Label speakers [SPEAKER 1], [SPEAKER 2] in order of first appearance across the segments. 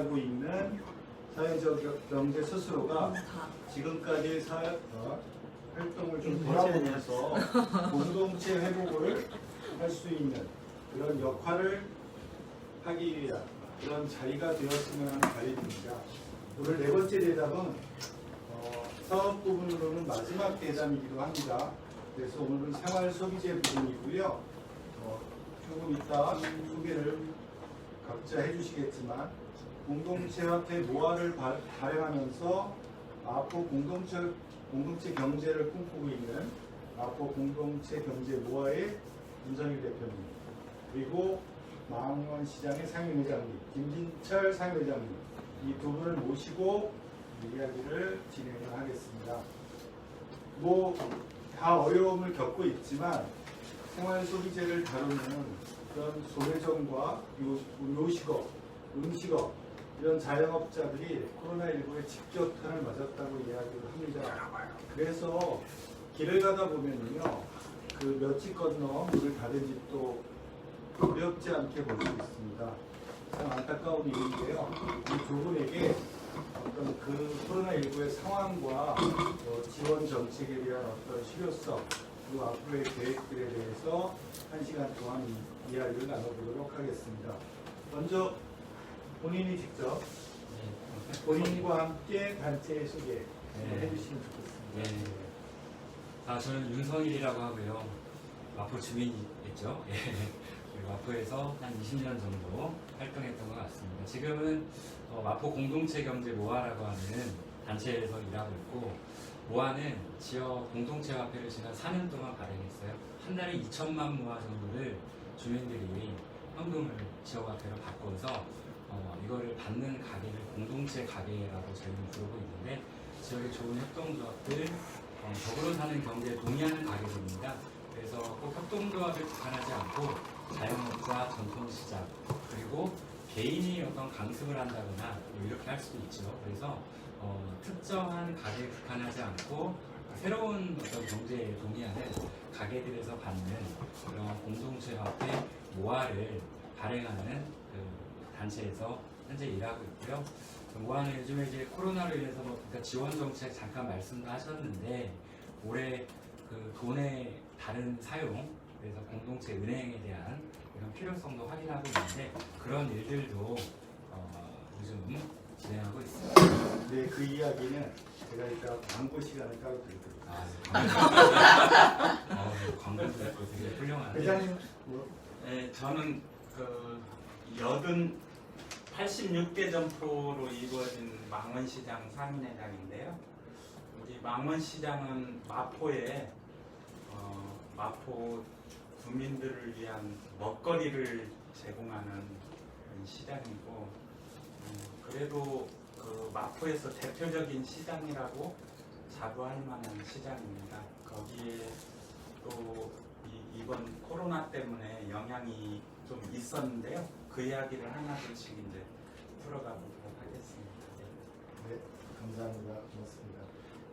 [SPEAKER 1] 하고 있는 사회적 경제 스스로가 지금까지 활동을 좀 돌아보면서 공동체 회복을 할 수 있는 그런 역할을 하기 위한 그런 자리가 되었으면 하는 바람입니다. 오늘 네 번째 대담은 사업 부분으로는 마지막 대담이기도 합니다. 그래서 오늘은 생활 소비재 부분이고요. 조금 이따 소개를 각자 해주시겠지만 공동체 화폐 모아를 발행하면서 마포 공동체 경제를 꿈꾸고 있는 마포 공동체 경제 모아의 윤성일 대표님, 그리고 망원시장의 상임회장님, 김진철 상임회장님, 이 두 분을 모시고 이야기를 진행을 하겠습니다. 다 어려움을 겪고 있지만 생활 소비재를 다루는 그런 소매점과 요식업, 음식업 이런 자영업자들이 코로나19에 직격탄을 맞았다고 이야기를 합니다. 그래서 길을 가다 보면요, 그 며칠 건너 문을 닫은 집도 어렵지 않게 볼 수 있습니다. 참 안타까운 일인데요. 이 두 분에게 어떤 그 코로나19의 상황과 지원 정책에 대한 어떤 실효성, 그리고 앞으로의 계획들에 대해서 1시간 동안 이야기를 나눠보도록 하겠습니다. 먼저 본인이 직접 본인과 함께 단체 소개 해주시면 좋겠습니다.
[SPEAKER 2] 저는 윤성일이라고 하고요. 마포 주민이겠죠. 마포에서 한 20년 정도 활동했던 것 같습니다. 지금은 마포 공동체 경제 모아라고 하는 단체에서 일하고 있고, 모아는 지역 공동체 화폐를 지난 4년 동안 발행했어요. 한 달에 2천만 모아 정도를 주민들이 현금을 지역 화폐로 바꿔서 이거를 받는 가게를 공동체 가게라고 저희는 부르고 있는데, 지역의 좋은 협동조합들, 더불어 사는 경제에 동의하는 가게들입니다. 그래서 꼭 협동조합을 국한하지 않고 자영업자, 전통시장, 그리고 개인이 어떤 강습을 한다거나 이렇게 할 수도 있죠. 그래서 특정한 가게에 국한하지 않고 새로운 어떤 경제에 동의하는 가게들에서 받는 그런 공동체 화폐 모아를 발행하는 그 단체에서 현재 일하고 있고요. 모아는 요즘에 이제 코로나로 인해서 그러니까 지원 정책 잠깐 말씀도 하셨는데, 올해 그 돈의 다른 사용, 그래서 공동체 은행에 대한 이런 필요성도 확인하고 있는데, 그런 일들도 요즘 진행하고 있습니다.
[SPEAKER 1] 네, 그 이야기는 제가 이따 광고 시간을 따로 드리도록
[SPEAKER 2] 광고도 있고 되게 훌륭한데.
[SPEAKER 1] 회장님,
[SPEAKER 3] 네, 저는 86개 점포로 이루어진 망원시장 상임회장인데요. 이 망원시장은 마포에 마포 주민들을 위한 먹거리를 제공하는 시장이고, 그래도 그 마포에서 대표적인 시장이라고 자부할 만한 시장입니다. 거기에 또 이번 코로나 때문에 영향이 좀 있었는데요. 그 이야기를 하나둘씩 이제 풀어가 보도록 하겠습니다.
[SPEAKER 1] 네, 감사합니다. 고맙습니다.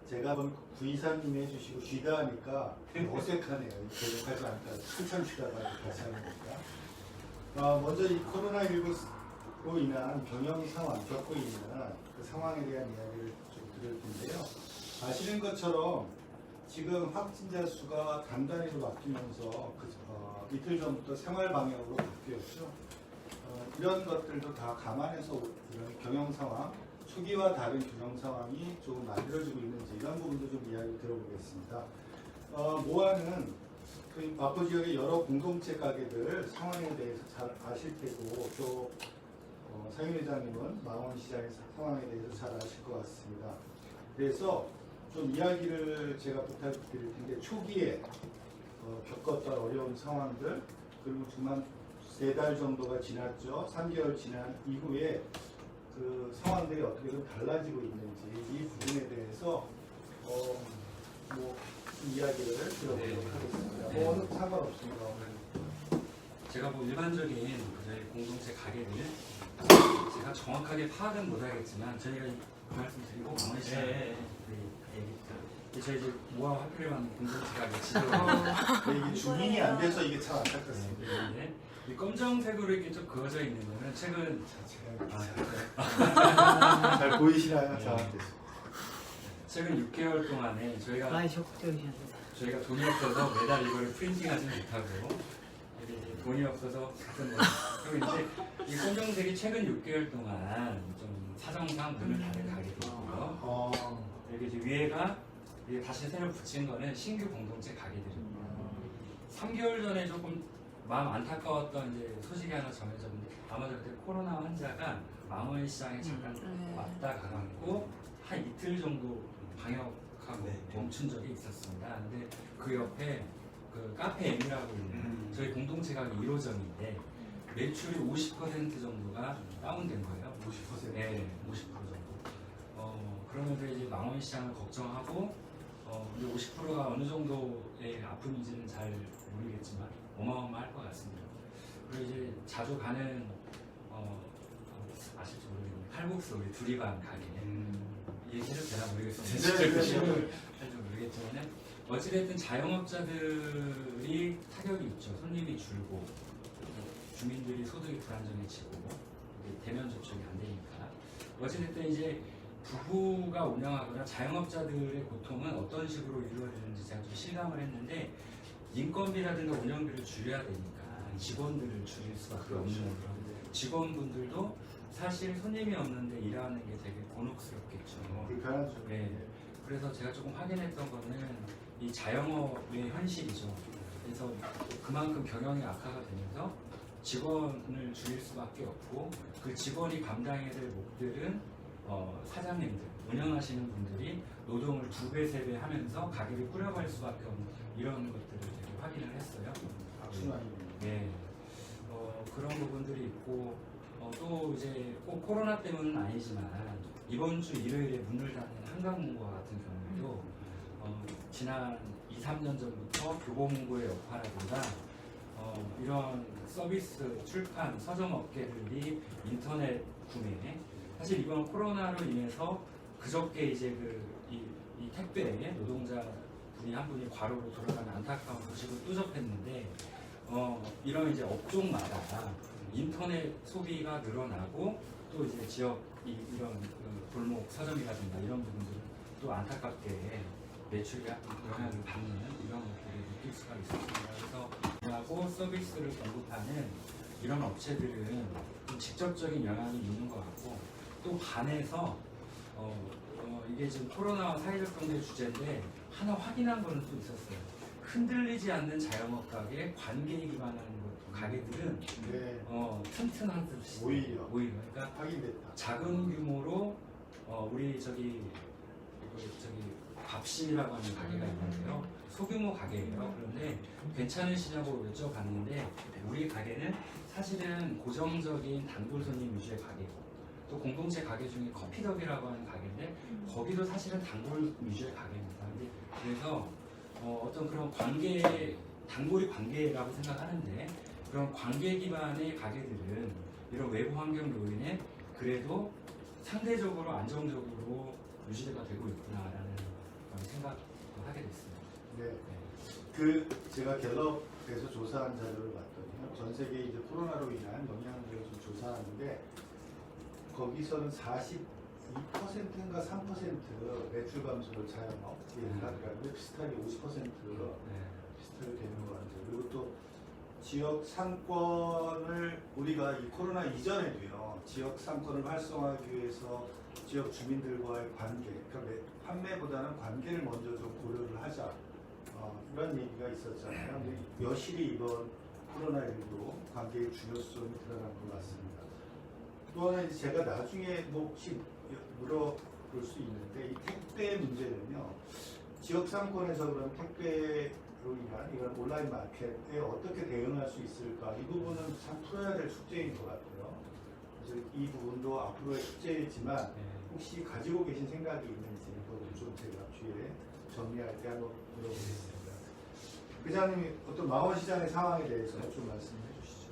[SPEAKER 1] 제가 구이사님이 해주시고 쉬다 하니까 어색하네요. 계속하지 않다. 한참 쉬다가 다시 하는 거니까. 먼저 이 코로나19로 인한 경영 상황, 겪고 있는 그 상황에 대한 이야기를 좀 드릴 텐데요. 아시는 것처럼 지금 확진자 수가 단단히로 바뀌면서 이틀 전부터 생활 방역으로 바뀌었죠. 이런 것들도 다 감안해서 이런 경영 상황, 초기와 다른 경영 상황이 조금 만들어지고 있는지 이런 부분도 좀 이야기 들어보겠습니다. 모아는 그 마포 지역의 여러 공동체 가게들 상황에 대해서 잘 아실 테고, 또 상임회장님은 망원시장의 상황에 대해서 잘 아실 것 같습니다. 그래서 좀 이야기를 제가 부탁드릴 텐데, 초기에 겪었던 어려운 상황들, 그리고 정말 3달 정도가 지났죠. 3개월 지난 이후에 그 상황들이 어떻게 좀 달라지고 있는지 이 부분에 대해서 이야기를 들어보도록 하겠습니다. 오늘 상관없습니다.
[SPEAKER 2] 제가 일반적인 저희 공동체 가게들 제가 정확하게 파악은 못하겠지만, 저희가 그 말씀 드리고 망원시장 저희 이제 모아 화폐를 받는 공동체 가게 지도를
[SPEAKER 1] 이게 주민이 안 돼서 이게 참 안타깝습니다.
[SPEAKER 2] 이 검정색으로 이렇게 좀 그어져 있는 거는 최근
[SPEAKER 1] 잘 보이시나요? 저한테서.
[SPEAKER 2] 최근 6개월 동안에 저희가
[SPEAKER 4] 많이 적극적이셨네.
[SPEAKER 2] 돈이 없어서 매달 이거를 프린팅하지 못하고 이제 돈이 없어서 가끔 하고 있는데 이 검정색이 최근 6개월 동안 좀 사정상 문을 닫은 가게들이고요. 여기 이제 위에가 이게 다시 새로 붙인 거는 신규 공동체 가게들입니다. 3개월 전에 조금 마음 안타까웠던 이제 소식이 하나 전해졌는데 아마도 그때 코로나 환자가 망원 시장에 잠깐 왔다 가고 한 이틀 정도 방역하고
[SPEAKER 3] 네.
[SPEAKER 2] 멈춘 적이 있었습니다. 근데 그 옆에 그 카페 M이라고 있는 저희 공동체 가게 1호점인데 매출이 50% 정도가 다운된 거예요.
[SPEAKER 1] 50%?
[SPEAKER 2] 네, 50% 정도. 그러면서 이제 망원 시장을 걱정하고 이제 50%가 어느 정도의 아픔인지는 잘 모르겠지만 어마어마할 것 같습니다. 그리고 이제 자주 가는 아실지 모르겠는데 칼국수 우리 두리반 가게 얘기해도 되나 모르겠어요.
[SPEAKER 1] 네,
[SPEAKER 2] 진짜
[SPEAKER 1] 네,
[SPEAKER 2] 그
[SPEAKER 1] 네.
[SPEAKER 2] 질문을 할지 모르겠지만 어찌됐든 자영업자들이 타격이 있죠. 손님이 줄고 주민들이 소득이 불안정해지고 대면 접촉이 안 되니까 어찌됐든 이제 부부가 운영하거나 자영업자들의 고통은 어떤 식으로 이루어지는지 제가 좀 실감을 했는데 인건비라든가 운영비를 줄여야 되니까 직원들을 줄일 수밖에 없는 그런 직원분들도 사실 손님이 없는데 일하는 게 되게 곤혹스럽겠죠.
[SPEAKER 1] 불편하죠.
[SPEAKER 2] 네. 그래서 제가 조금 확인했던 거는 이 자영업의 현실이죠. 그래서 그만큼 경영이 악화가 되면서 직원을 줄일 수밖에 없고 그 직원이 감당해야 될 몫들은 사장님들, 운영하시는 분들이 노동을 2배, 3배 하면서 가게를 꾸려갈 수밖에 없는 이런 것들을 되게 확인을 했어요.
[SPEAKER 1] 악순환이군요.
[SPEAKER 2] 네. 그런 부분들이 있고 또 이제 꼭 코로나 때문은 아니지만 이번 주 일요일에 문을 닫는 한강문고와 같은 경우에도 지난 2, 3년 전부터 교보문고의 여파라든가 이런 서비스, 출판, 서점 업계들이 인터넷 구매 사실 이번 코로나로 인해서 그저께 이제 이 택배에 노동자 분이 한 분이 과로로 돌아가는 안타까운 소식을 또 접했는데 이런 이제 업종마다 인터넷 소비가 늘어나고 또 이제 지역 이런 골목 서점이라든가 이런 부분들은 또 안타깝게 매출에 영향을 받는 이런 것들을 느낄 수가 있습니다. 그래서 하고 서비스를 공급하는 이런 업체들은 좀 직접적인 영향이 있는 것 같고 또 반해서 이게 지금 코로나와 사회적 경제 주제인데 하나 확인한 거는 또 있었어요. 흔들리지 않는 자영업 가게, 관계에 기반하는 가게들은
[SPEAKER 1] 네.
[SPEAKER 2] 튼튼한 듯이
[SPEAKER 1] 오히려
[SPEAKER 2] 그러니까
[SPEAKER 1] 확인됐다.
[SPEAKER 2] 작은 규모로 우리 저기 밥심이라고 하는 가게가 있는데요. 소규모 가게예요. 그런데 괜찮으시냐고 여쭤봤는데 우리 가게는 사실은 고정적인 단골 손님 위주의 가게고 또 공동체 가게 중에 커피덕이라고 하는 가게인데 거기도 사실은 단골 위주의 가게입니다. 근데 그래서 어떤 그런 단골이 관계라고 생각하는데 그런 관계 기반의 가게들은 이런 외부 환경 요인에 그래도 상대적으로 안정적으로 유지가 되고 있구나라는 그런 생각을 하게 됐습니다.
[SPEAKER 1] 네. 제가 갤럽에서 조사한 자료를 봤더니요. 전 세계 이제 코로나로 인한 영향을 좀 조사하는데 거기서는 42%인가 3% 매출 감소를 자영업 하더라고요. 비슷하게 50% 비슷하게 되는 것 같아요. 그리고 또 지역 상권을 우리가 이 코로나 이전에도요. 지역 상권을 활성화하기 위해서 지역 주민들과의 관계, 그러니까 판매보다는 관계를 먼저 좀 고려를 하자. 이런 얘기가 있었잖아요. 근데 여실히 이번 코로나19로 관계의 중요성이 드러난 것 같습니다. 또 하나 제가 나중에 혹시 물어볼 수 있는데 이 택배 문제는요. 지역 상권에서 그런 택배로 인한 이런 온라인 마켓에 어떻게 대응할 수 있을까? 이 부분은 참 풀어야 될 숙제인 것 같아요. 그래서 이 부분도 앞으로의 숙제이지만 혹시 가지고 계신 생각이 있는지 그거를 좀 제가 뒤에 정리할 때 한번 물어보겠습니다. 회장님이 어떤 망원시장의 상황에 대해서 좀 말씀해 주시죠.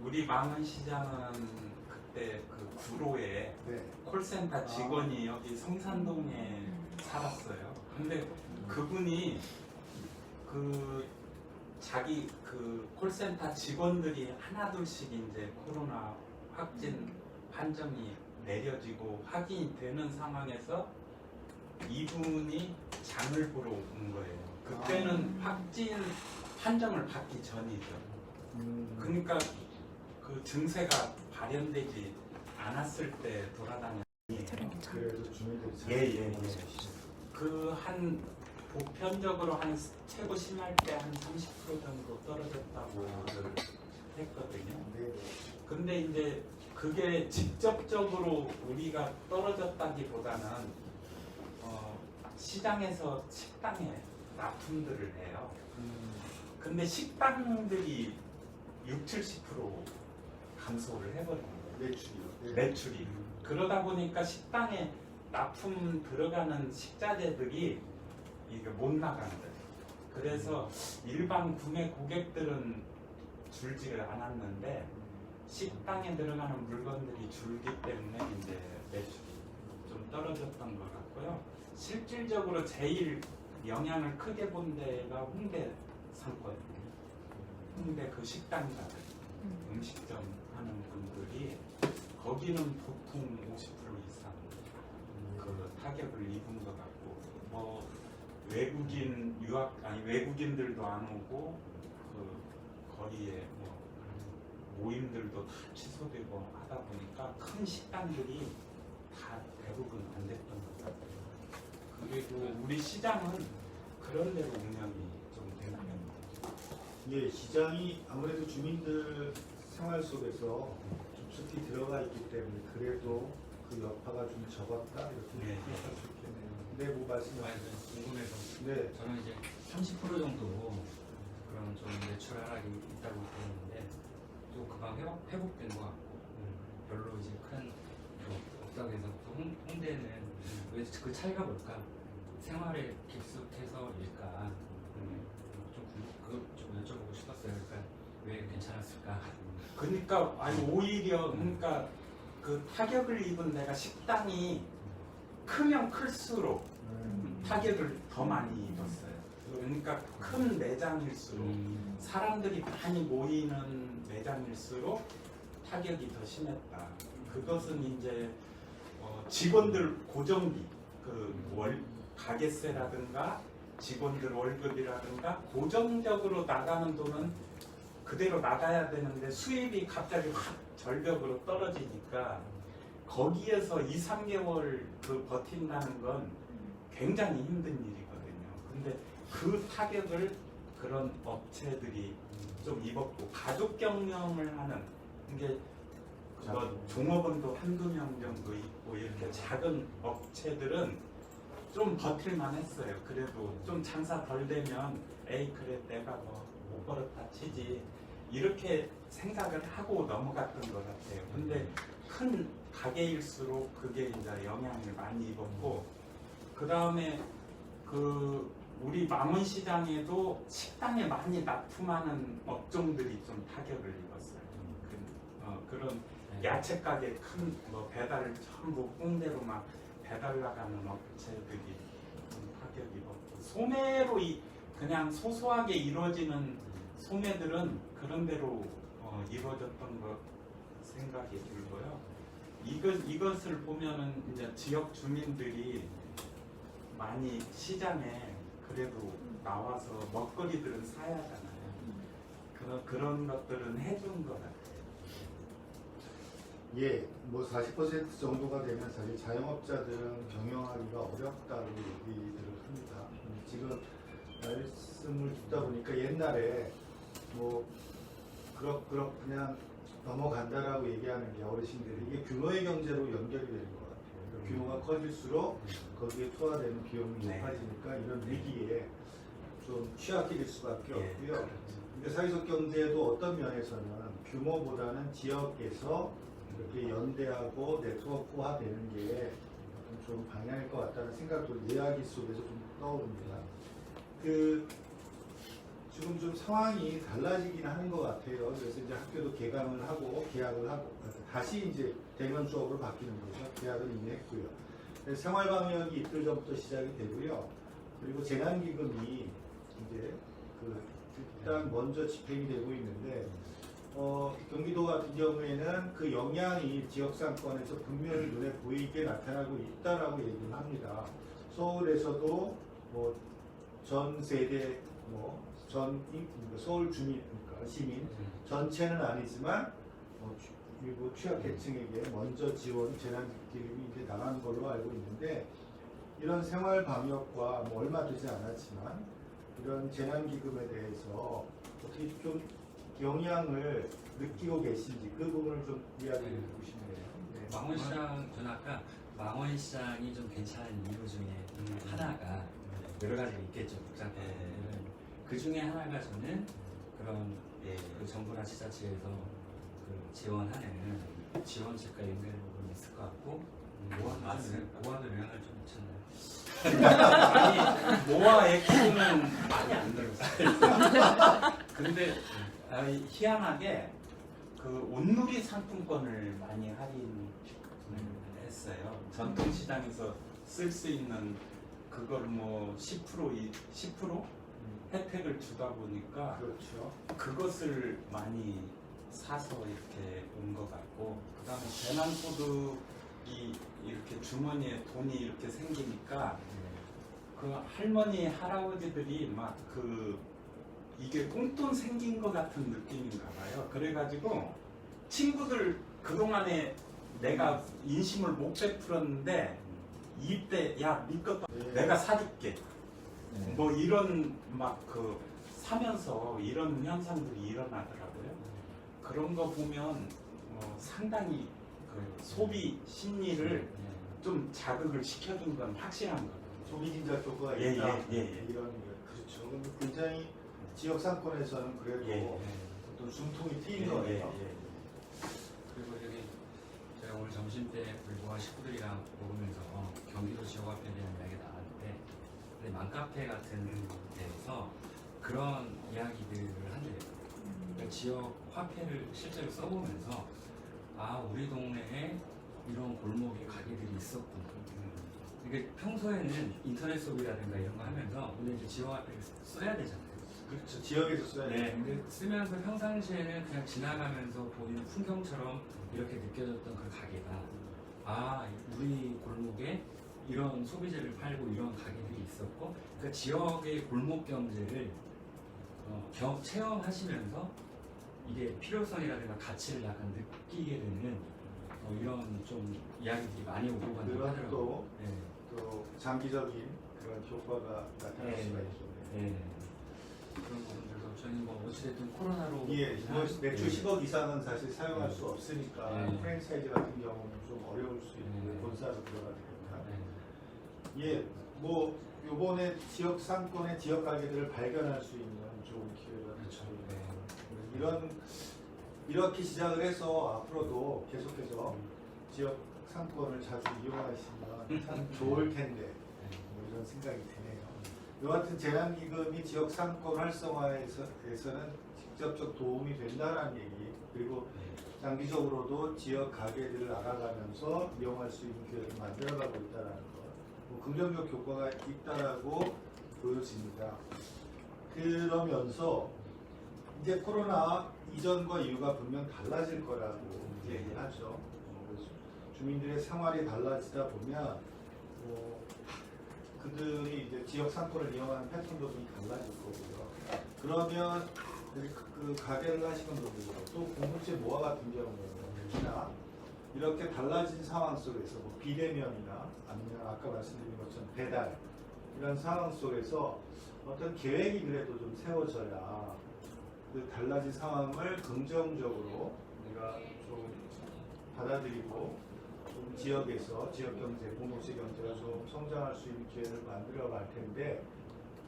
[SPEAKER 3] 우리 망원시장은 그때 그 구로에
[SPEAKER 1] 네.
[SPEAKER 3] 콜센터 직원이 여기 성산동에 살았어요. 근데 그분이 그 자기 그 콜센터 직원들이 하나둘씩 이제 코로나 확진 판정이 내려지고 확인이 되는 상황에서 이분이 장을 보러 온 거예요. 그때는 확진 판정을 받기 전이죠. 그러니까 그 증세가 발현되지 않았을 때 돌아다녔.
[SPEAKER 1] 그래도 주민들이 잘
[SPEAKER 3] 예. 그 한 보편적으로 한 최고 심할 때 한 30% 정도 떨어졌다고 했거든요.
[SPEAKER 1] 네.
[SPEAKER 3] 근데 이제 그게 직접적으로 우리가 떨어졌다기보다는 시장에서 식당에 납품들을 해요. 근데 식당들이 60-70% 감소를 해버린 거예요.
[SPEAKER 1] 매출이요. 네.
[SPEAKER 3] 매출이. 그러다 보니까 식당에 납품 들어가는 식자재들이 이게 못 나가는 거예요. 그래서 일반 구매 고객들은 줄지를 않았는데 식당에 들어가는 물건들이 줄기 때문에 이제 매출이 좀 떨어졌던 것 같고요. 실질적으로 제일 영향을 크게 본 데가 홍대 상권이에요. 홍대 그 식당가들, 음식점 하는 분들이 거기는 보통 50% 이상 그 타격을 입은 것 같고, 뭐 외국인들도 안 오고 그 거리에 뭐 모임들도 다 취소되고 하다 보니까 큰 식당들이 다 대부분 안 됐던 것 같아요. 그리고 우리 시장은 그런 데로 운영이 좀 되는 편입니다.
[SPEAKER 1] 예, 시장이 아무래도 주민들 생활 속에서 깊숙이 들어가 있기 때문에 그래도 그 여파가 좀 적었다 이렇게
[SPEAKER 3] 네.
[SPEAKER 1] 생각할 수 있겠네요. 네, 뭐 말씀하세요.
[SPEAKER 2] 궁금해서
[SPEAKER 1] 네,
[SPEAKER 2] 저는 이제 30% 정도 그런 좀 매출 하락이 있다고 들었는데 또 금방 회복된 것 같고 별로 이제 큰 없다고 해서 또 홍대는 왜 그 차이가 뭘까? 생활에 깊숙해서일까? 좀 여쭤보고 싶었어요. 그러니까 왜 괜찮았을까?
[SPEAKER 3] 그러니까 오히려 그러니까 그 타격을 입은 데가 식당이 크면 클수록 타격을 더 많이 입었어요. 그러니까 큰 매장일수록 사람들이 많이 모이는 매장일수록 타격이 더 심했다. 그것은 이제 직원들 고정비, 가게세라든가 직원들 월급이라든가 고정적으로 나가는 돈은 그대로 나가야 되는데 수입이 갑자기 확 절벽으로 떨어지니까 거기에서 2-3개월 그 버틴다는 건 굉장히 힘든 일이거든요. 근데 그 타격을 그런 업체들이 좀 입었고, 가족 경영을 하는 이게 뭐 종업원도 1-2명 정도 있고 이렇게 작은 업체들은 좀 버틸만 했어요. 그래도 좀 장사 덜 되면 에이 그래 내가 뭐 못 벌었다 치지 이렇게 생각을 하고 넘어갔던 것 같아요. 근데 큰 가게일수록 그게 이제 영향을 많이 입었고, 그 다음에 그 우리 망원시장에도 식당에 많이 납품하는 업종들이 좀 타격을 입었어요. 그런 야채 가게 큰 뭐 배달 전부 홍대로 막 배달 나가는 업체들이 좀 타격이 입었고, 소매로 그냥 소소하게 이루어지는 소매들은 그런 대로 이루어졌던 것 생각이 들고요. 이것을 보면은 이제 지역 주민들이 많이 시장에 그래도 나와서 먹거리들은 사야 하잖아요. 그런 것들은 해준 것 같아요.
[SPEAKER 1] 예, 뭐 40% 정도가 되면 사실 자영업자들은 경영하기가 어렵다고 얘기들을 합니다. 지금 말씀을 듣다 보니까 옛날에 뭐 그럭 그냥 넘어간다라고 얘기하는 게 어르신들이 이게 규모의 경제로 연결이 되는 것 같아요. 그러니까 규모가 커질수록 거기에 투하되는 비용이 높아지니까 이런 위기에 좀 취약해 질 수밖에 없고요. 근데 사회적 경제도 어떤 면에서는 규모보다는 지역에서 이렇게 연대하고 네트워크화되는 게 좀 방향일 것 같다는 생각도 이야기 속에서 좀 떠오릅니다. 지금 좀 상황이 달라지긴 하는 것 같아요. 그래서 이제 학교도 개강을 하고 계약을 하고 다시 이제 대면 수업으로 바뀌는 거죠. 계약을 이미 했고요. 생활방역이 이틀 전부터 시작이 되고요. 그리고 재난기금이 이제 그 일단 먼저 집행이 되고 있는데 경기도 같은 경우에는 그 영향이 지역 상권에서 분명히 눈에 보이게 나타나고 있다라고 얘기를 합니다. 서울에서도 뭐 전 세대 서울 주민 그러니까 시민 전체는 아니지만 일부 취약계층에게 먼저 지원 재난기금이 이제 나가는 걸로 알고 있는데 이런 생활 방역과 뭐 얼마 되지 않았지만 이런 재난기금에 대해서 어떻게 좀 영향을 느끼고 계신지 그 부분을 좀 이야기해 주고 싶네요. 네.
[SPEAKER 2] 망원시장 저는 아까 망원시장이 좀 괜찮은 이유 중에 하나가 여러 가지가 있겠죠. 복잡한 그 중에 하나가 저는 그런 그 정부나 지자체에서 그 지원하는 지원책과 연결 부분이 있을 것 같고 모아도 영향을 좀 미쳤나요?
[SPEAKER 3] 아니 모아의 기준은 많이 안 들었어요. 근데 희한하게 그 온누리 상품권을 많이 할인했어요. 전통시장에서 쓸 수 있는 그걸 뭐 10% 혜택을 주다 보니까
[SPEAKER 1] 그렇죠.
[SPEAKER 3] 그것을 많이 사서 이렇게 온 것 같고, 그다음에 재난소득이 이렇게 주머니에 돈이 이렇게 생기니까 그 할머니 할아버지들이 막 이게 꽁돈 생긴 것 같은 느낌인가 봐요. 그래가지고 친구들 그동안에 내가 인심을 못 베풀었는데 이때 야 네 것도 내가 사줄게 뭐 이런 막 사면서 이런 현상들이 일어나더라고요. 그런 거 보면 상당히 그 소비 심리를 좀 자극을 시켜준 건 확실한 거예요.
[SPEAKER 1] 소비 진작 효과가
[SPEAKER 3] 예,
[SPEAKER 1] 있다.
[SPEAKER 3] 예, 예.
[SPEAKER 1] 이런 거 그렇죠. 근데 굉장히 지역 상권에서는 그래도 어떤 숨통이 트인 거예요.
[SPEAKER 2] 그리고 여기 제가 오늘 점심 때 우리 모아 식구들이랑 먹으면서 경기도 지역화폐에 대한 이야기가 나왔는데 근데 맘카페 같은 데에서 그런 이야기들을 한대요. 그러니까 지역 화폐를 실제로 써보면서 우리 동네에 이런 골목에 가게들이 있었구나. 이게 평소에는 인터넷 소비라든가 이런 거 하면서 근데 이제 지역 화폐를 써야 되잖아요.
[SPEAKER 1] 그렇죠. 지역에서 써야
[SPEAKER 2] 네,
[SPEAKER 1] 돼요.
[SPEAKER 2] 근데 쓰면서 평상시에는 그냥 지나가면서 보이는 풍경처럼 이렇게 느껴졌던 그 가게가 우리 골목에 이런 소비재를 팔고 이런 가게들이 있었고, 그러니까 지역의 골목 경제를 체험하시면서 이게 필요성이라든가 가치를 약간 느끼게 되는 이런 좀 이야기들이 많이 오고 간다고
[SPEAKER 1] 그런
[SPEAKER 2] 하더라고요.
[SPEAKER 1] 또 장기적인 그런 효과가 나타날
[SPEAKER 2] 네.
[SPEAKER 1] 수가 있죠.
[SPEAKER 2] 네. 그런 부분들도 저희는 뭐 어찌됐든 코로나로
[SPEAKER 1] 예, 매출 10억 이상은 사실 사용할
[SPEAKER 2] 네.
[SPEAKER 1] 수 없으니까
[SPEAKER 2] 네.
[SPEAKER 1] 프랜차이즈 같은 경우는 좀 어려울 수 있고
[SPEAKER 2] 네.
[SPEAKER 1] 본사로 들어가야 되니까.
[SPEAKER 2] 네.
[SPEAKER 1] 예, 뭐 요번에 지역 상권의 지역 가게들을 발견할 수 있는 좋은 기회가
[SPEAKER 2] 그렇죠.
[SPEAKER 1] 됐죠. 이렇게 시작을 해서 앞으로도 계속해서 지역 상권을 자주 이용하시면 참 좋을 텐데 뭐 이런 생각이 드네요. 여하튼 재난기금이 지역 상권 활성화에서는 직접적 도움이 된다는 얘기, 그리고 장기적으로도 지역 가게들을 알아가면서 이용할 수 있는 기회를 만들어가고 있다는 것, 뭐 긍정적 효과가 있다라고 보여집니다. 그러면서 이제 코로나 이전과 이후가 분명 달라질 거라고 얘기하죠. 주민들의 생활이 달라지다 보면 그들이 이제 지역 상권을 이용하는 패턴도 좀 달라질 거고요. 그러면 그 가게를 하시는 분들, 또 공동체 모아 같은 경우는 특히나 이렇게 달라진 상황 속에서 뭐 비대면이나 아니면 아까 말씀드린 것처럼 배달 이런 상황 속에서 어떤 계획이 그래도 좀 세워져야 그 달라진 상황을 긍정적으로 우리가 좀 받아들이고 좀 지역에서 지역 경제, 공동체 경제가 좀 성장할 수 있는 기회를 만들어 갈 텐데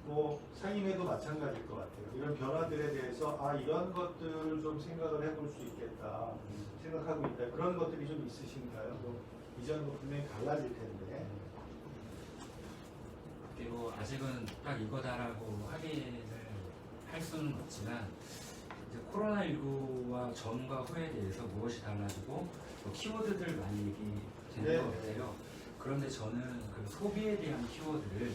[SPEAKER 1] 뭐 상임회도 마찬가지일 것 같아요. 이런 변화들에 대해서 이런 것들을 좀 생각을 해볼 수 있겠다 생각하고 있다. 그런 것들이 좀 있으신가요? 뭐 이전과 분명히 달라질 텐데.
[SPEAKER 2] 그리고 아직은 딱 이거다라고 확인을 할 수는 없지만 이제 코로나19와 전과 후에 대해서 무엇이 달라지고 키워드들 많이 얘기되는 것 같아요. 그런데 저는 그 소비에 대한 키워드를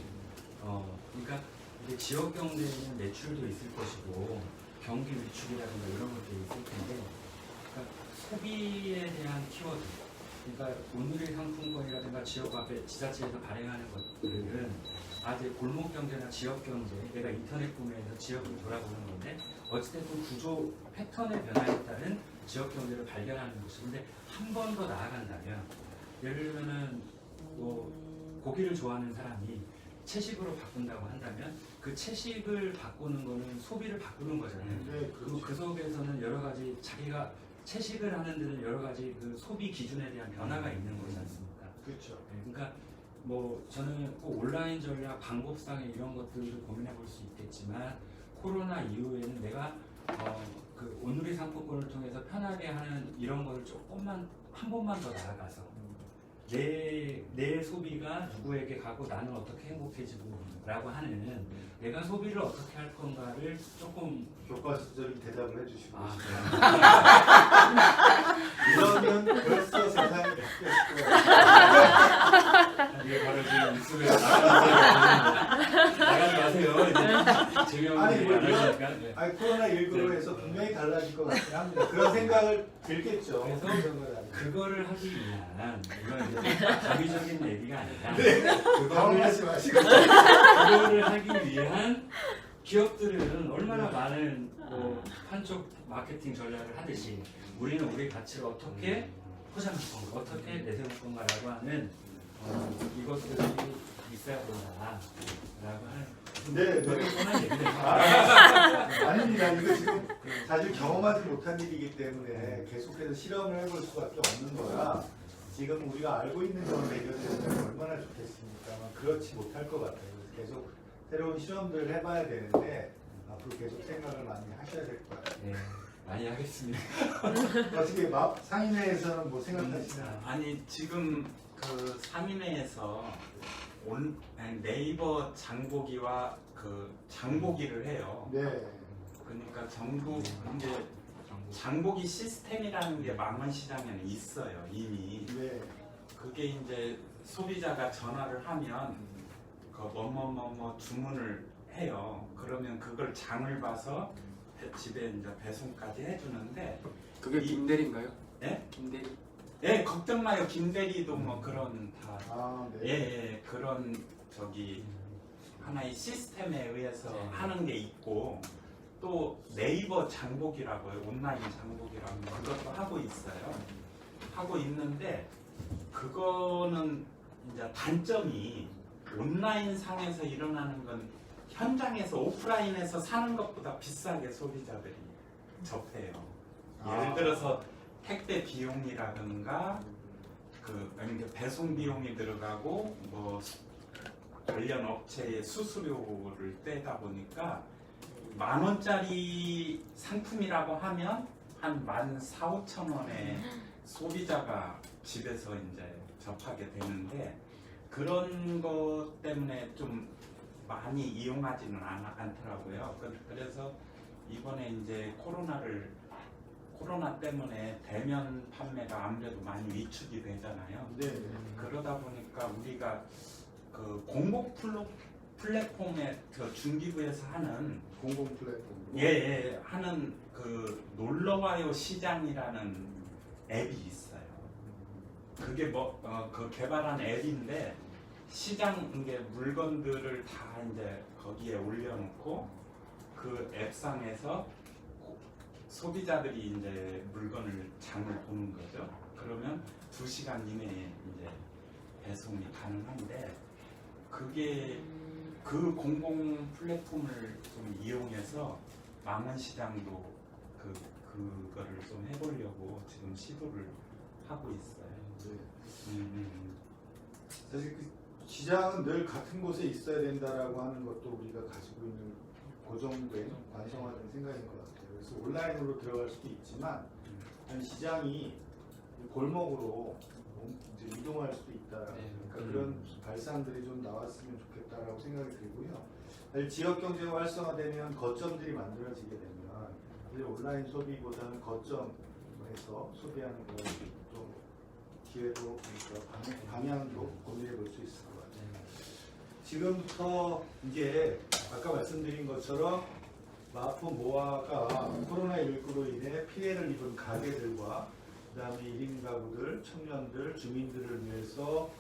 [SPEAKER 2] 그러니까 이게 지역 경제에는 매출도 있을 것이고 경기 위축이라든가 이런 것들이 있을 텐데, 그러니까 소비에 대한 키워드, 그러니까 온누리 상품권이라든가 지역 앞에 지자체에서 발행하는 것들은 아직 골목 경제나 지역 경제, 내가 인터넷 구매해서 지역을 돌아보는 건데 어찌됐든 구조 패턴의 변화에 따른 지역 경제를 발견하는 것인데, 한 번 더 나아간다면 예를 들면은 뭐 고기를 좋아하는 사람이 채식으로 바꾼다고 한다면 그 채식을 바꾸는 거는 소비를 바꾸는 거잖아요.
[SPEAKER 1] 네,
[SPEAKER 2] 그리고 그 속에서는 여러 가지 자기가 채식을 하는 데는 여러 가지 그 소비 기준에 대한 변화가 있는 거지 않습니까?
[SPEAKER 1] 그렇죠.
[SPEAKER 2] 네, 그러니까 뭐 저는 꼭 온라인 전략 방법상의 이런 것들을 고민해 볼 수 있겠지만, 코로나 이후에는 내가 그 온누리 상품권을 통해서 편하게 하는 이런 거를 조금만 한 번만 더 나아가서 내 소비가 누구에게 가고 나는 어떻게 행복해지고 라고 하는, 내가 소비를 어떻게 할 건가를 조금
[SPEAKER 1] 교과서적인 대답을 해주시고
[SPEAKER 2] 아,
[SPEAKER 1] 이러면 벌써 세상이 바뀌었을 거예요.
[SPEAKER 2] 이게 바로 지금 뉴스에서 나가지 마세요. 이제 재미없는
[SPEAKER 1] 아니,
[SPEAKER 2] 얘기
[SPEAKER 1] 뭐
[SPEAKER 2] 안
[SPEAKER 1] 이런-
[SPEAKER 2] 하시니까. 네.
[SPEAKER 1] 아니 코로나19로 해서 분명히 달라질 것 같긴 합니다. 그런 생각을 들겠죠.
[SPEAKER 2] 그래서
[SPEAKER 1] 그런 생각을 하니까.
[SPEAKER 2] 그거를 하기 위한, 이건 이제 자기적인 얘기가 아니라
[SPEAKER 1] 네. 당황하지 마시고.
[SPEAKER 2] 그거를 하기 위한 기업들은 얼마나 많은 뭐 한쪽 마케팅 전략을 하듯이 우리는 우리 가치를 어떻게 포장할 건가, 어떻게 내세울 건가라고 하는 이것들이 있어야 된다라고 하는
[SPEAKER 1] 네,
[SPEAKER 2] 되게
[SPEAKER 1] 네.
[SPEAKER 2] 뻔한 얘기를
[SPEAKER 1] 아닙니다. 이거 지금 사실 경험하지 못한 일이기 때문에 계속해서 실험을 해볼 수밖에 없는 거라, 지금 우리가 알고 있는 건 해결되면 얼마나 좋겠습니까만 그렇지 못할 것 같아요. 그래서 계속 새로운 실험들을 해봐야 되는데 앞으로 계속 생각을 많이 하셔야 될 것 같아요.
[SPEAKER 2] 네, 많이 하겠습니다.
[SPEAKER 1] 어떻게 상인회에서는 뭐 생각하시나요?
[SPEAKER 3] 아니 지금 그 상인회에서 네이버 장보기와 그 장보기를 해요.
[SPEAKER 1] 네.
[SPEAKER 3] 그러니까 정부 이제 장보기 시스템이라는 게 망원 시장에는 있어요 이미.
[SPEAKER 1] 네.
[SPEAKER 3] 그게 이제 소비자가 전화를 하면 그 뭐뭐뭐뭐 주문을 해요. 그러면 그걸 장을 봐서 집에 이제 배송까지 해주는데.
[SPEAKER 4] 그게 김대리인가요?
[SPEAKER 3] 예?
[SPEAKER 4] 김대리?
[SPEAKER 3] 예, 걱정 마요. 김대리도 뭐 그런 다.
[SPEAKER 1] 아,
[SPEAKER 3] 예,
[SPEAKER 1] 네.
[SPEAKER 3] 예, 그런 저기 하나의 시스템에 의해서
[SPEAKER 2] 네.
[SPEAKER 3] 하는 게 있고, 또 네이버 장보기라고요. 온라인 장보기라고 그것도 하고 있어요. 하고 있는데 그거는 이제 단점이 온라인 상에서 일어나는 건 현장에서 오프라인에서 사는 것보다 비싸게 소비자들이 접해요. 예를 들어서 택배 비용이라든가 그러니까 배송 비용이 들어가고 뭐 관련 업체의 수수료를 떼다 보니까 10,000원짜리 상품이라고 하면 한 14,000~15,000원에 소비자가 집에서 이제 접하게 되는데, 그런 것 때문에 좀 많이 이용하지는 않더라고요. 그래서 이번에 이제 코로나 때문에 대면 판매가 아무래도 많이 위축이 되잖아요.
[SPEAKER 1] 네.
[SPEAKER 3] 그러다 보니까 우리가 그 공공 플랫폼에 그 중기부에서 하는
[SPEAKER 1] 공공 플랫폼.
[SPEAKER 3] 예, 하는 그 놀러와요 시장이라는 앱이 있어요. 그게 그 개발한 앱인데, 시장 이게 물건들을 다 이제 거기에 올려놓고 그 앱상에서 소비자들이 이제 물건을 장을 보는 거죠. 그러면 2시간 이내에 이제 배송이 가능한데, 그게 그 공공 플랫폼을 좀 이용해서 망원 시장도 그거를 좀 해보려고 지금 시도를 하고 있어요.
[SPEAKER 1] 네. 사실 그 시장은 늘 같은 곳에 있어야 된다라고 하는 것도 우리가 가지고 있는 고정된 관성화된 생각인 것 같아요. 그래서 온라인으로 들어갈 수도 있지만 시장이 골목으로 이제 이동할 수도 있다. 그러니까 그런 발상들이 좀 나왔으면 좋겠다라고 생각이 들고요. 사실 지역 경제가 활성화되면 거점들이 만들어지게 되면 사실 온라인 소비보다는 거점에서 소비하는 거 좀 기회도 그러니까 방향도 고민해 볼 수 있을 것 같아요. 지금부터 이제 아까 말씀드린 것처럼 마포 모아가 코로나19로 인해 피해를 입은 가게들과 그다음에 1인 가구들, 청년들, 주민들을 위해서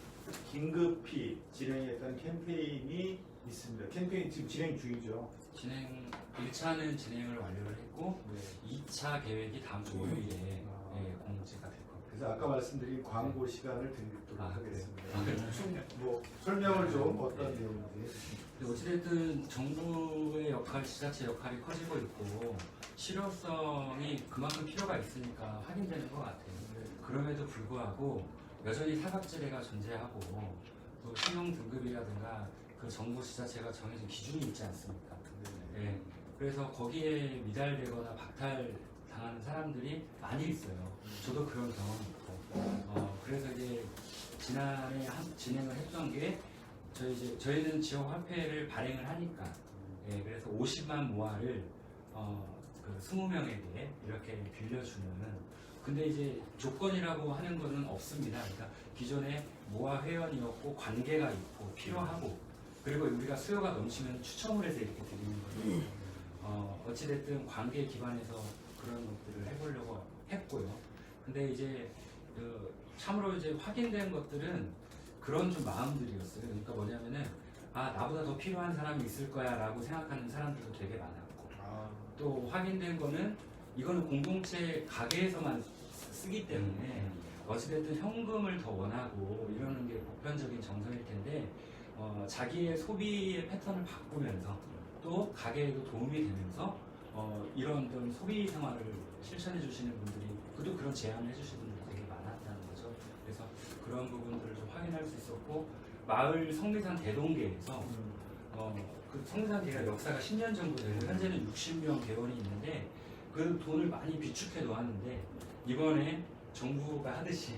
[SPEAKER 1] 긴급히 진행했던 캠페인이 있습니다. 캠페인 지금 진행 중이죠.
[SPEAKER 2] 1차는 진행을 완료를 했고
[SPEAKER 1] 네.
[SPEAKER 2] 2차 계획이 다음 주 월요일에
[SPEAKER 1] 아.
[SPEAKER 2] 공지가 될 겁니다.
[SPEAKER 1] 그래서 아까 말씀드린 광고 시간을 드리도록
[SPEAKER 2] 아,
[SPEAKER 1] 하겠습니다.
[SPEAKER 2] 그래요?
[SPEAKER 1] 뭐 설명을 좀 어떤 내용인지.
[SPEAKER 2] 근데 어찌됐든 정부의 역할, 지자체 역할이 커지고 있고 실효성이 그만큼 필요가 있으니까 확인되는 것 같아요. 그럼에도 불구하고 여전히 사각지대가 존재하고 또 신용 등급이라든가 그 정부 지자체가 정해진 기준이 있지 않습니까? 예. 그래서 거기에 미달되거나 박탈당하는 사람들이 많이 있어요. 저도 그런 경험이 있고. 그래서 이제 지난해 진행을 했던 게 저희는 지역 화폐를 발행을 하니까 그래서 50만 모아를 그 20명에게 이렇게 빌려주는. 근데 이제 조건이라고 하는 거는 없습니다. 그러니까 기존에 모아 회원이었고 관계가 있고 필요하고 그리고 우리가 수요가 넘치면 추첨을 해서 이렇게 드리는 거예요. 어찌됐든 관계 기반에서 그런 것들을 해보려고 했고요. 근데 이제 참으로 이제 확인된 것들은 그런 좀 마음들이었어요. 그러니까 뭐냐면은 나보다 더 필요한 사람이 있을 거야라고 생각하는 사람들도 되게 많았고 또 확인된 거는 이거는 공동체 가게에서만 쓰기 때문에 어찌됐든 현금을 더 원하고 이러는 게 보편적인 정서일 텐데 자기의 소비의 패턴을 바꾸면서 또 가게에도 도움이 되면서 이런 어떤 소비 생활을 실천해 주시는 분들이 또 그런 제안을 해주시는 분들이 되게 많았다는 거죠. 그래서 그런 부분들을 좀 확인할 수 있었고 마을 성리산 대동계에서 그 성리산 대가 역사가 10년 정도 되고 현재는 60명 개원이 있는데 그 돈을 많이 비축해 놓았는데 이번에 정부가 하듯이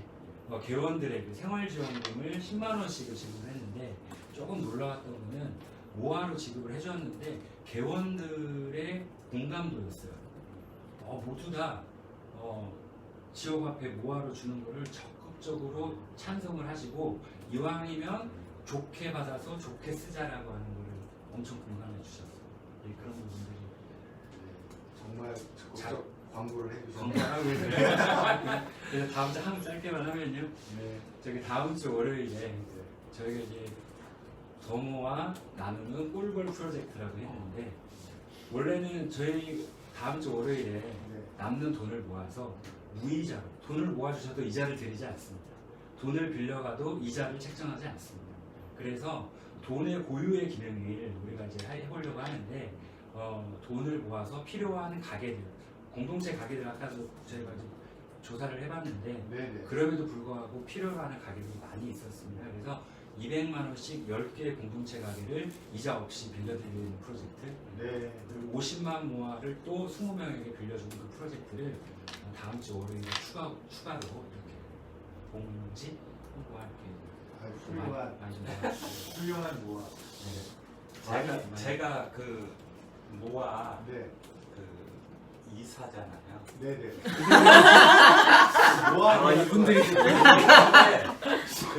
[SPEAKER 2] 개원들에게 생활지원금을 10만 원씩을 지급했는데 조금 놀라웠던 거는 모아로 지급을 해줬는데 개원들의 공감도였어요. 모두 다 지역화폐 모아로 주는 거를 적극적으로 찬성을 하시고 이왕이면 좋게 받아서 좋게 쓰자라고 하는 거를 엄청 공감해 주셨어요. 그런 부분들이
[SPEAKER 1] 정말 적극적 광고를 해주셨네요.
[SPEAKER 2] 건강하고 있어요. 그래서 다음 주 한번 짧게만 하면요.
[SPEAKER 1] 네.
[SPEAKER 2] 저기 다음 주 월요일에 저희가 이제 더모아 나누는 꿀벌 프로젝트라고 했는데 원래는 저희 다음 주 월요일에
[SPEAKER 1] 네.
[SPEAKER 2] 남는 돈을 모아서 무이자로 돈을 모아주셔도 이자를 드리지 않습니다. 돈을 빌려가도 이자를 책정하지 않습니다. 그래서 돈의 고유의 기능을 우리가 이제 해보려고 하는데 돈을 모아서 필요한 가게들 공동체 가게들 아까도 저희가 이제 조사를 해봤는데
[SPEAKER 1] 네네.
[SPEAKER 2] 그럼에도 불구하고 필요로 하는 가게들이 많이 있었습니다. 그래서 200만 원씩 10개의 공동체 가게를 이자 없이 빌려드리는 프로젝트
[SPEAKER 1] 네.
[SPEAKER 2] 그리고 50만 모아를 또 20명에게 빌려주는 그 프로젝트를 다음 주 월요일에 추가로 이렇게 공지 홍보할게요.
[SPEAKER 1] 훌륭한
[SPEAKER 2] 많이 좀 도와주세요.
[SPEAKER 1] 훌륭한 모아.
[SPEAKER 2] 네.
[SPEAKER 3] 제가 그 모아
[SPEAKER 1] 네.
[SPEAKER 3] 그 이사잖아요.
[SPEAKER 1] 네네.
[SPEAKER 3] 아,
[SPEAKER 1] 이분들이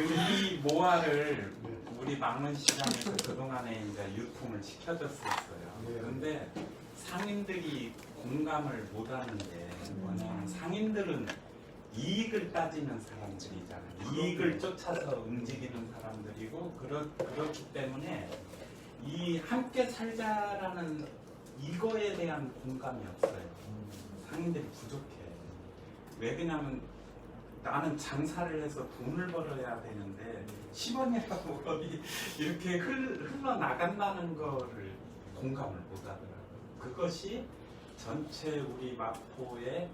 [SPEAKER 3] 이 모아를
[SPEAKER 1] 네.
[SPEAKER 3] 우리 망원시장에서 그동안에 이제 유통을 시켜줬었어요.
[SPEAKER 1] 네.
[SPEAKER 3] 그런데 상인들이 공감을 못하는 게 뭐냐면 상인들은 이익을 따지는 사람들이잖아요. 이익을 쫓아서 움직이는 사람들이고 그렇기 때문에 이 함께 살자라는 이거에 대한 공감이 없어요. 상인들이 부족해. 왜 그러냐면 나는 장사를 해서 돈을 벌어야 되는데 10원이라고 어디 이렇게 흘러나간다는 거를 공감을 못하더라고요. 그것이 전체 우리 마포의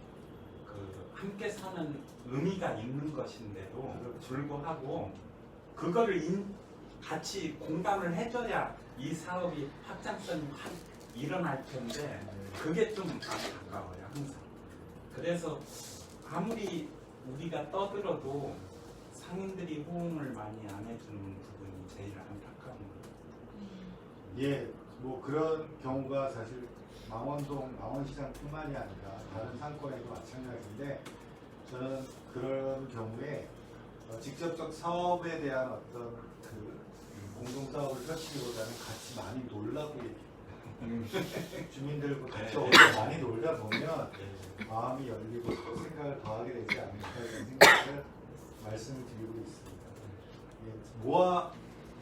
[SPEAKER 3] 그 함께 사는 의미가 있는 것인데도 불구하고 그거를 같이 공감을 해줘야 이 사업이 확장성이 확 일어날 텐데 그게 좀 안타까워요 항상. 그래서 아무리 우리가 떠들어도 상인들이 호응을 많이 안 해주는 부분이 제일 안타까운 거예요.
[SPEAKER 1] 예, 뭐 그런 경우가 사실 망원시장뿐만이 아니라 다른 상권에도 마찬가지인데 저는 그런 경우에 직접적 사업에 대한 어떤 그 공동사업을 펼치기보다는 같이 많이 놀라고 주민들과 같이
[SPEAKER 3] 네.
[SPEAKER 1] 어디서 많이 놀다 보면 마음이 열리고 또 생각을 더하게 되지 않을까 이런 생각을 말씀을 드리고 있습니다. 예, 모아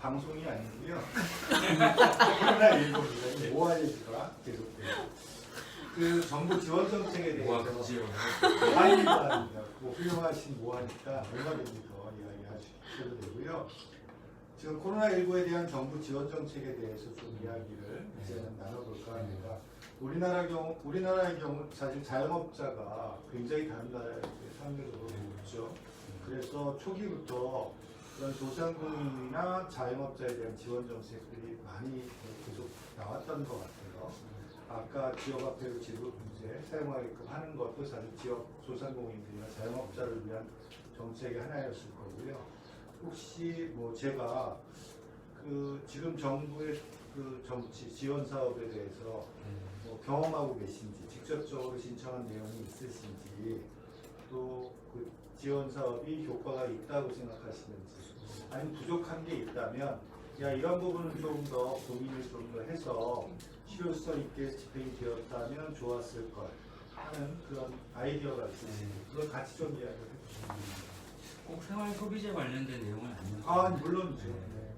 [SPEAKER 1] 방송이 아니고요. 코로나19입니다. 모아 얘기가 계속돼요. 그 정부 지원 정책에
[SPEAKER 2] 모아
[SPEAKER 1] 대해서
[SPEAKER 2] 구지요.
[SPEAKER 1] 아닙니다. 뭐 훌륭하신 모아니까 얼마든지 더 이야기하셔도 되고요. 지금 코로나19에 대한 정부 지원 정책에 대해서 좀 이야기를 이제는 나눠볼까 합니다. 우리나라의 경우 사실 자영업자가 굉장히 다른 나라에 상대적으로 높죠. 그래서 초기부터 그런 소상공인이나 자영업자에 대한 지원 정책들이 많이 계속 나왔던 것 같아요. 아까 지역화폐로 지급 이제 사용하게끔 하는 것도 사실 지역 소상공인들이나 자영업자를 위한 정책의 하나였을 거고요. 혹시 뭐 제가 그 지금 정부의 그 정치 지원 사업에 대해서 뭐 경험하고 계신지 직접적으로 신청한 내용이 있으신지 또 그 지원 사업이 효과가 있다고 생각하시는지 아니면 부족한 게 있다면 야 이런 부분은 좀 더 고민을 좀 더 해서 실효성 있게 집행이 되었다면 좋았을 걸 하는 그런 아이디어가 있으신지 그걸 같이 좀 이야기를 해주시면
[SPEAKER 2] 꼭 생활 소비재 관련된 내용은 아니었고.
[SPEAKER 1] 아 물론이죠.
[SPEAKER 2] 네.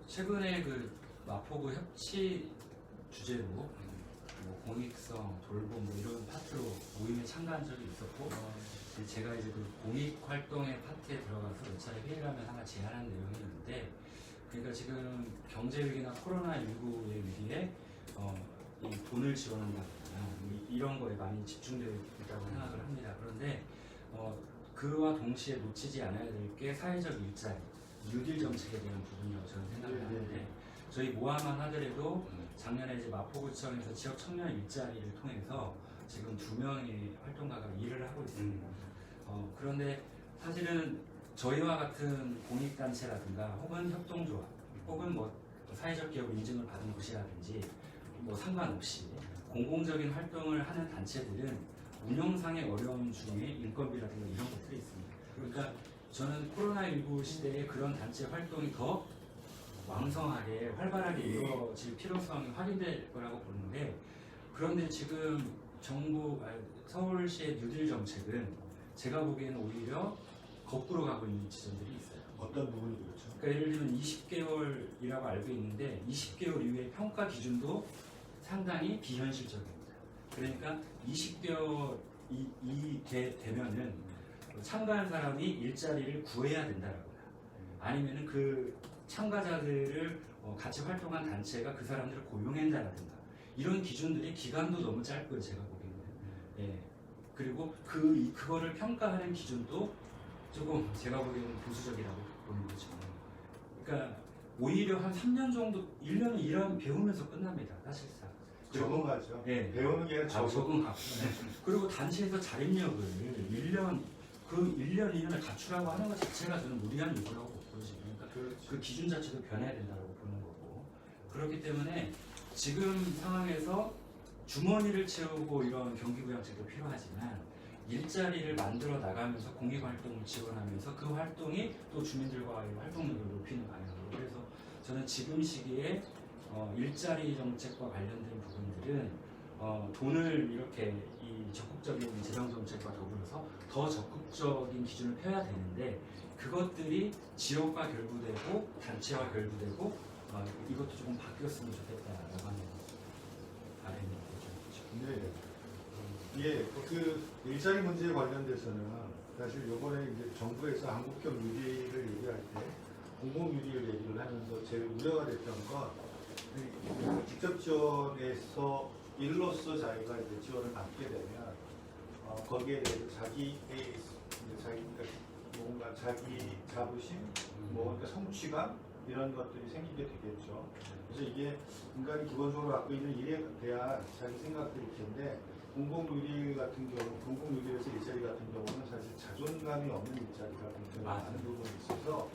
[SPEAKER 2] 최근에 그 마포구 협치 주제로 뭐 공익성, 돌봄 뭐 이런 파트로 모임에 참가한 적이 있었고 제가 이제 그 공익 활동의 파트에 들어가서 몇 차례 회의를 하면서 하나 제안한 내용이 있는데 그러니까 지금 경제 위기나 코로나19의 위기에 이 돈을 지원한다거나 이런 거에 많이 집중되어 있다고 생각을 합니다. 그런데 그와 동시에 놓치지 않아야 될 게 사회적 일자리, 뉴딜 정책에 대한 부분이라고 저는 생각을 하는데 저희 모아만 하더라도 작년에 이제 마포구청에서 지역 청년 일자리를 통해서 지금 2명의 활동가가 일을 하고 있습니다. 그런데 사실은 저희와 같은 공익단체라든가 혹은 협동조합 혹은 뭐 사회적 기업 인증을 받은 곳이라든지 뭐 상관없이 공공적인 활동을 하는 단체들은 운영상의 어려움 중에 인건비라든가 이런 것들이 있습니다. 그러니까 저는 코로나19 시대에 그런 단체 활동이 더 왕성하게 활발하게 이루어질 필요성이 확인될 거라고 보는데 그런데 지금 서울시의 뉴딜 정책은 제가 보기에는 오히려 거꾸로 가고 있는 지점들이 있어요.
[SPEAKER 1] 어떤 부분이 그렇죠?
[SPEAKER 2] 그러니까 예를 들면 20개월이라고 알고 있는데 20개월 이후에 평가 기준도 상당히 비현실적입니다. 그러니까 20개월이 되면은 참가한 사람이 일자리를 구해야 된다라거나 아니면은 그 참가자들을 같이 활동한 단체가 그 사람들을 고용한다라든가 이런 기준들이 기간도 너무 짧고요. 제가 보기에는. 예. 그리고 그거를 평가하는 기준도 조금 제가 보기에는 보수적이라고 보는 거죠. 그러니까 오히려 한 3년 정도 1년은 일하면 배우면서 끝납니다. 사실상.
[SPEAKER 1] 적응하죠.
[SPEAKER 2] 네.
[SPEAKER 1] 배우는 게 아니라
[SPEAKER 2] 적응하고. 그리고 단체에서 자립력을 1년 2년을 갖추라고 하는 것 자체가 저는 무리한 요구라고 보여집니다. 그러니까 그 기준 자체도 변해야 된다고 보는 거고. 그렇기 때문에 지금 상황에서 주머니를 채우고 이런 경기부양책도 필요하지만 일자리를 만들어 나가면서 공익활동을 지원하면서 그 활동이 또 주민들과의 활동력을 높이는 방향으로 그래서 저는 지금 시기에 일자리 정책과 관련된 부분들은 돈을 이렇게 이 적극적인 재정 정책과 더불어서 더 적극적인 기준을 펴야 되는데 그것들이 지역과 결부되고 단체와 결부되고 이것도 조금 바뀌었으면 좋겠다라고 하는 바람입니다.
[SPEAKER 1] 네. 예, 그 일자리 문제에 관련돼서는 사실 요번에 이제 정부에서 한국형 뉴딜을 얘기할 때 공공 뉴딜 얘기를 하면서 제일 우려가 됐던 건 직접 지원에서 일로서 자기가 이제 지원을 받게 되면 거기에 대해서 뭔가 자기 자부심, 그러니까 성취감 이런 것들이 생기게 되겠죠. 그래서 이게 인간이 기본적으로 갖고 있는 일에 대한 자기 생각들일 텐데 공공 누리 같은 경우, 공공 누리에서 일자리 같은 경우는 사실 자존감이 없는 일자리가 굉장히 많은 부분이 있어서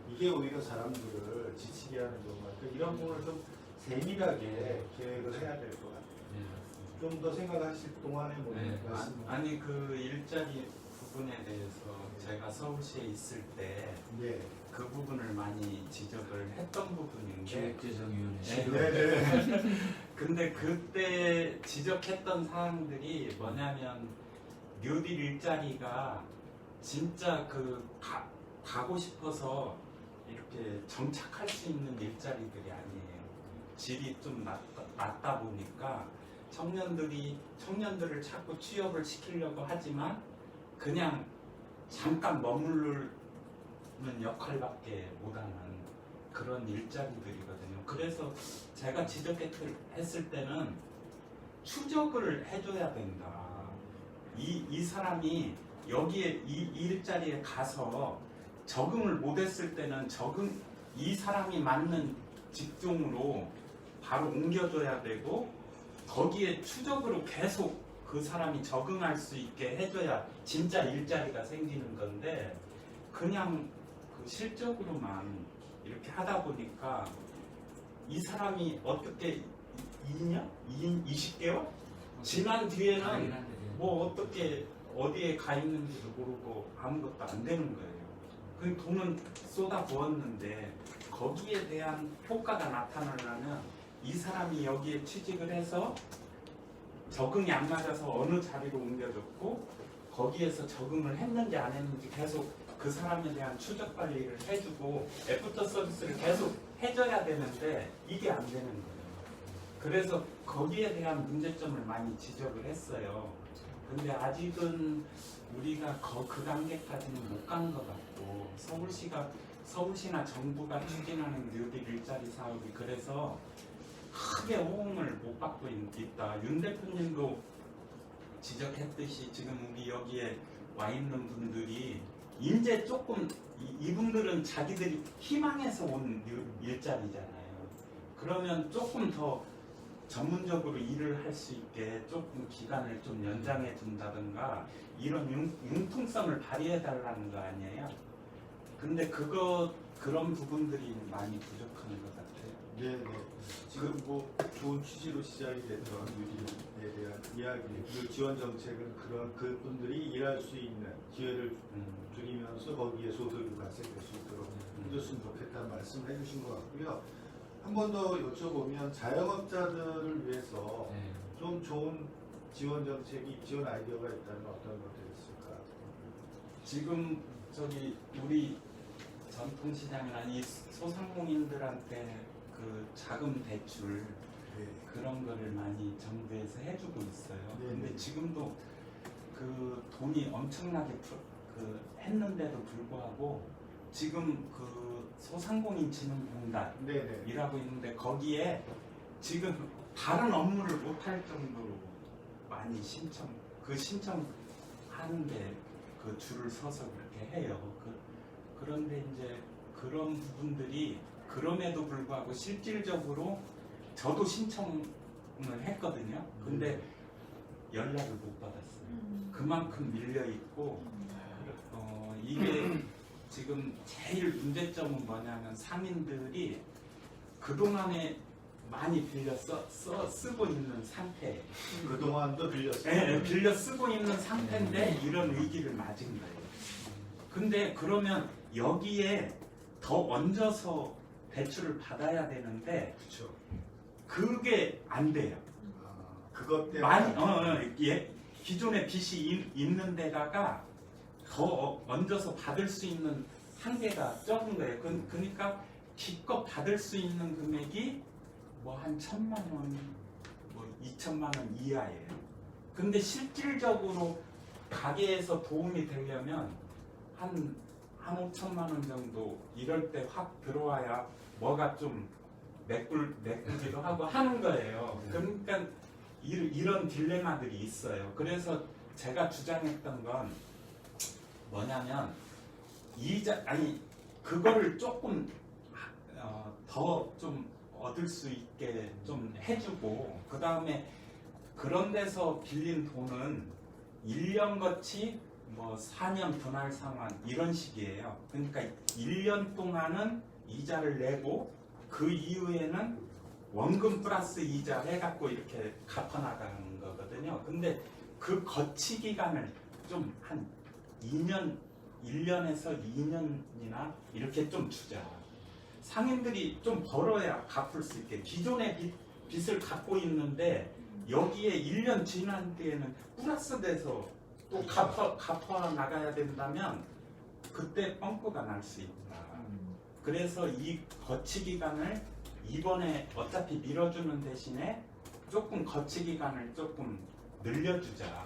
[SPEAKER 1] 이게 오히려 사람들을 지치게 하는 경우가 그러니까 이런 부분을 좀 세밀하게 계획을 해야 될 것 같아요. 좀 더 생각하실 동안에 뭐 말씀
[SPEAKER 3] 아니 그 일자리 부분에 대해서 제가 서울시에 있을 때 그
[SPEAKER 1] 네.
[SPEAKER 3] 부분을 많이 지적을 했던 부분인데
[SPEAKER 2] 기획재정위원회.
[SPEAKER 1] 네네.
[SPEAKER 3] 근데 그때 지적했던 사항들이 뭐냐면 뉴딜 일자리가 진짜 가고 싶어서 이렇게 정착할 수 있는 일자리들이 아니에요. 질이 좀 낮다 보니까 청년들을 자꾸 취업을 시키려고 하지만 그냥 잠깐 머무르는 역할밖에 못하는 그런 일자리들이거든요. 그래서 제가 지적했을 때는 추적을 해줘야 된다. 이 사람이 여기에 이 일자리에 가서 적응을 못했을 때는 이 사람이 맞는 직종으로 바로 옮겨줘야 되고 거기에 추적으로 계속 그 사람이 적응할 수 있게 해줘야 진짜 일자리가 생기는 건데 그냥 그 실적으로만 이렇게 하다 보니까 이 사람이 어떻게 2년? 20개월? 지난 뒤에는 뭐 어떻게 어디에 가 있는지도 모르고 아무것도 안 되는 거예요. 그 돈은 쏟아 부었는데 거기에 대한 효과가 나타나려면 이 사람이 여기에 취직을 해서 적응이 안 맞아서 어느 자리로 옮겨졌고 거기에서 적응을 했는지 안 했는지 계속 그 사람에 대한 추적 관리를 해주고 애프터 서비스를 계속 해줘야 되는데 이게 안 되는 거예요. 그래서 거기에 대한 문제점을 많이 지적을 했어요. 근데 아직은 우리가 그 단계까지는 못 간 것 같고 서울시나 정부가 추진하는 뉴딜 일자리 사업이 그래서 크게 호응을 못 받고 있다. 윤 대표님도 지적했듯이 지금 우리 여기에 와 있는 분들이 이제 조금 이분들은 자기들이 희망해서 온 일자리잖아요. 그러면 조금 더 전문적으로 일을 할 수 있게 조금 기간을 좀 연장해 준다든가 이런 융통성을 발휘해 달라는 거 아니에요. 근데 그런 부분들이 많이 부족한 것 같아요.
[SPEAKER 1] 네네. 지금 뭐 좋은 취지로 시작이 됐던 뉴딜에 대한 이야기, 그 지원 정책은 그런 그분들이 일할 수 있는 기회를 줄이면서 거기에 소득이 발생될 수 있도록 해줬으면 좋겠다는 말씀을 해주신 것 같고요. 한 번 더 여쭤보면 자영업자들을 위해서 좀 좋은 지원 정책이, 지원 아이디어가 있다면 어떤 것들이 있을까?
[SPEAKER 3] 지금 우리 전통시장이나 이 소상공인들한테 그 자금 대출 그런 거를 많이 정부에서 해주고 있어요. 근데 지금도 그 돈이 엄청나게 했는데도 불구하고 지금 그 소상공인진흥공단이라고 있는데 거기에 지금 다른 업무를 못할 정도로 많이 신청하는데 그 줄을 서서 그렇게 해요. 그런데 이제 그런 부분들이 그럼에도 불구하고 실질적으로 저도 신청을 했거든요. 근데 연락을 못 받았어요. 그만큼 밀려 있고 이게 지금 제일 문제점은 뭐냐면 상인들이 그동안에 많이 빌려 쓰고 있는 상태.
[SPEAKER 1] 그동안도 빌렸어요.
[SPEAKER 3] 네, 빌려 쓰고 있는 상태인데 이런 위기를 맞은 거예요. 근데 그러면 여기에 더 얹어서 대출을 받아야 되는데
[SPEAKER 1] 그렇죠.
[SPEAKER 3] 그게 안 돼요.
[SPEAKER 1] 그것 때문에
[SPEAKER 3] 많이 기존에 빚이 있는 데다가 더 얹어서 받을 수 있는 한계가 적은 거예요. 그러니까 기껏 받을 수 있는 금액이 뭐 한 1,000만 원, 뭐 2,000만 원 이하예요. 근데 실질적으로 가게에서 도움이 되려면 한 5천만 원 정도 이럴 때 확 들어와야 뭐가 좀 메꾸기도 하고 하는 거예요. 그러니까 이런 딜레마들이 있어요. 그래서 제가 주장했던 건 뭐냐면 그거를 조금 더 좀 얻을 수 있게 좀 해주고 그 다음에 그런 데서 빌린 돈은 1년같이 뭐 4년 분할 상환 이런 식이에요. 그러니까 1년 동안은 이자를 내고 그 이후에는 원금 플러스 이자 해갖고 이렇게 갚아나가는 거거든요. 근데 그 거치 기간을 좀 한 2년, 1년에서 2년이나 이렇게 좀 주자. 상인들이 좀 벌어야 갚을 수 있게. 기존의 빚을 갖고 있는데 여기에 1년 지난 뒤에는 플러스 돼서 또 갚아 나가야 된다면 그때 뻥꾸가 날 수 있다. 그래서 이 거치 기간을 이번에 어차피 밀어주는 대신에 조금 거치 기간을 조금 늘려주자.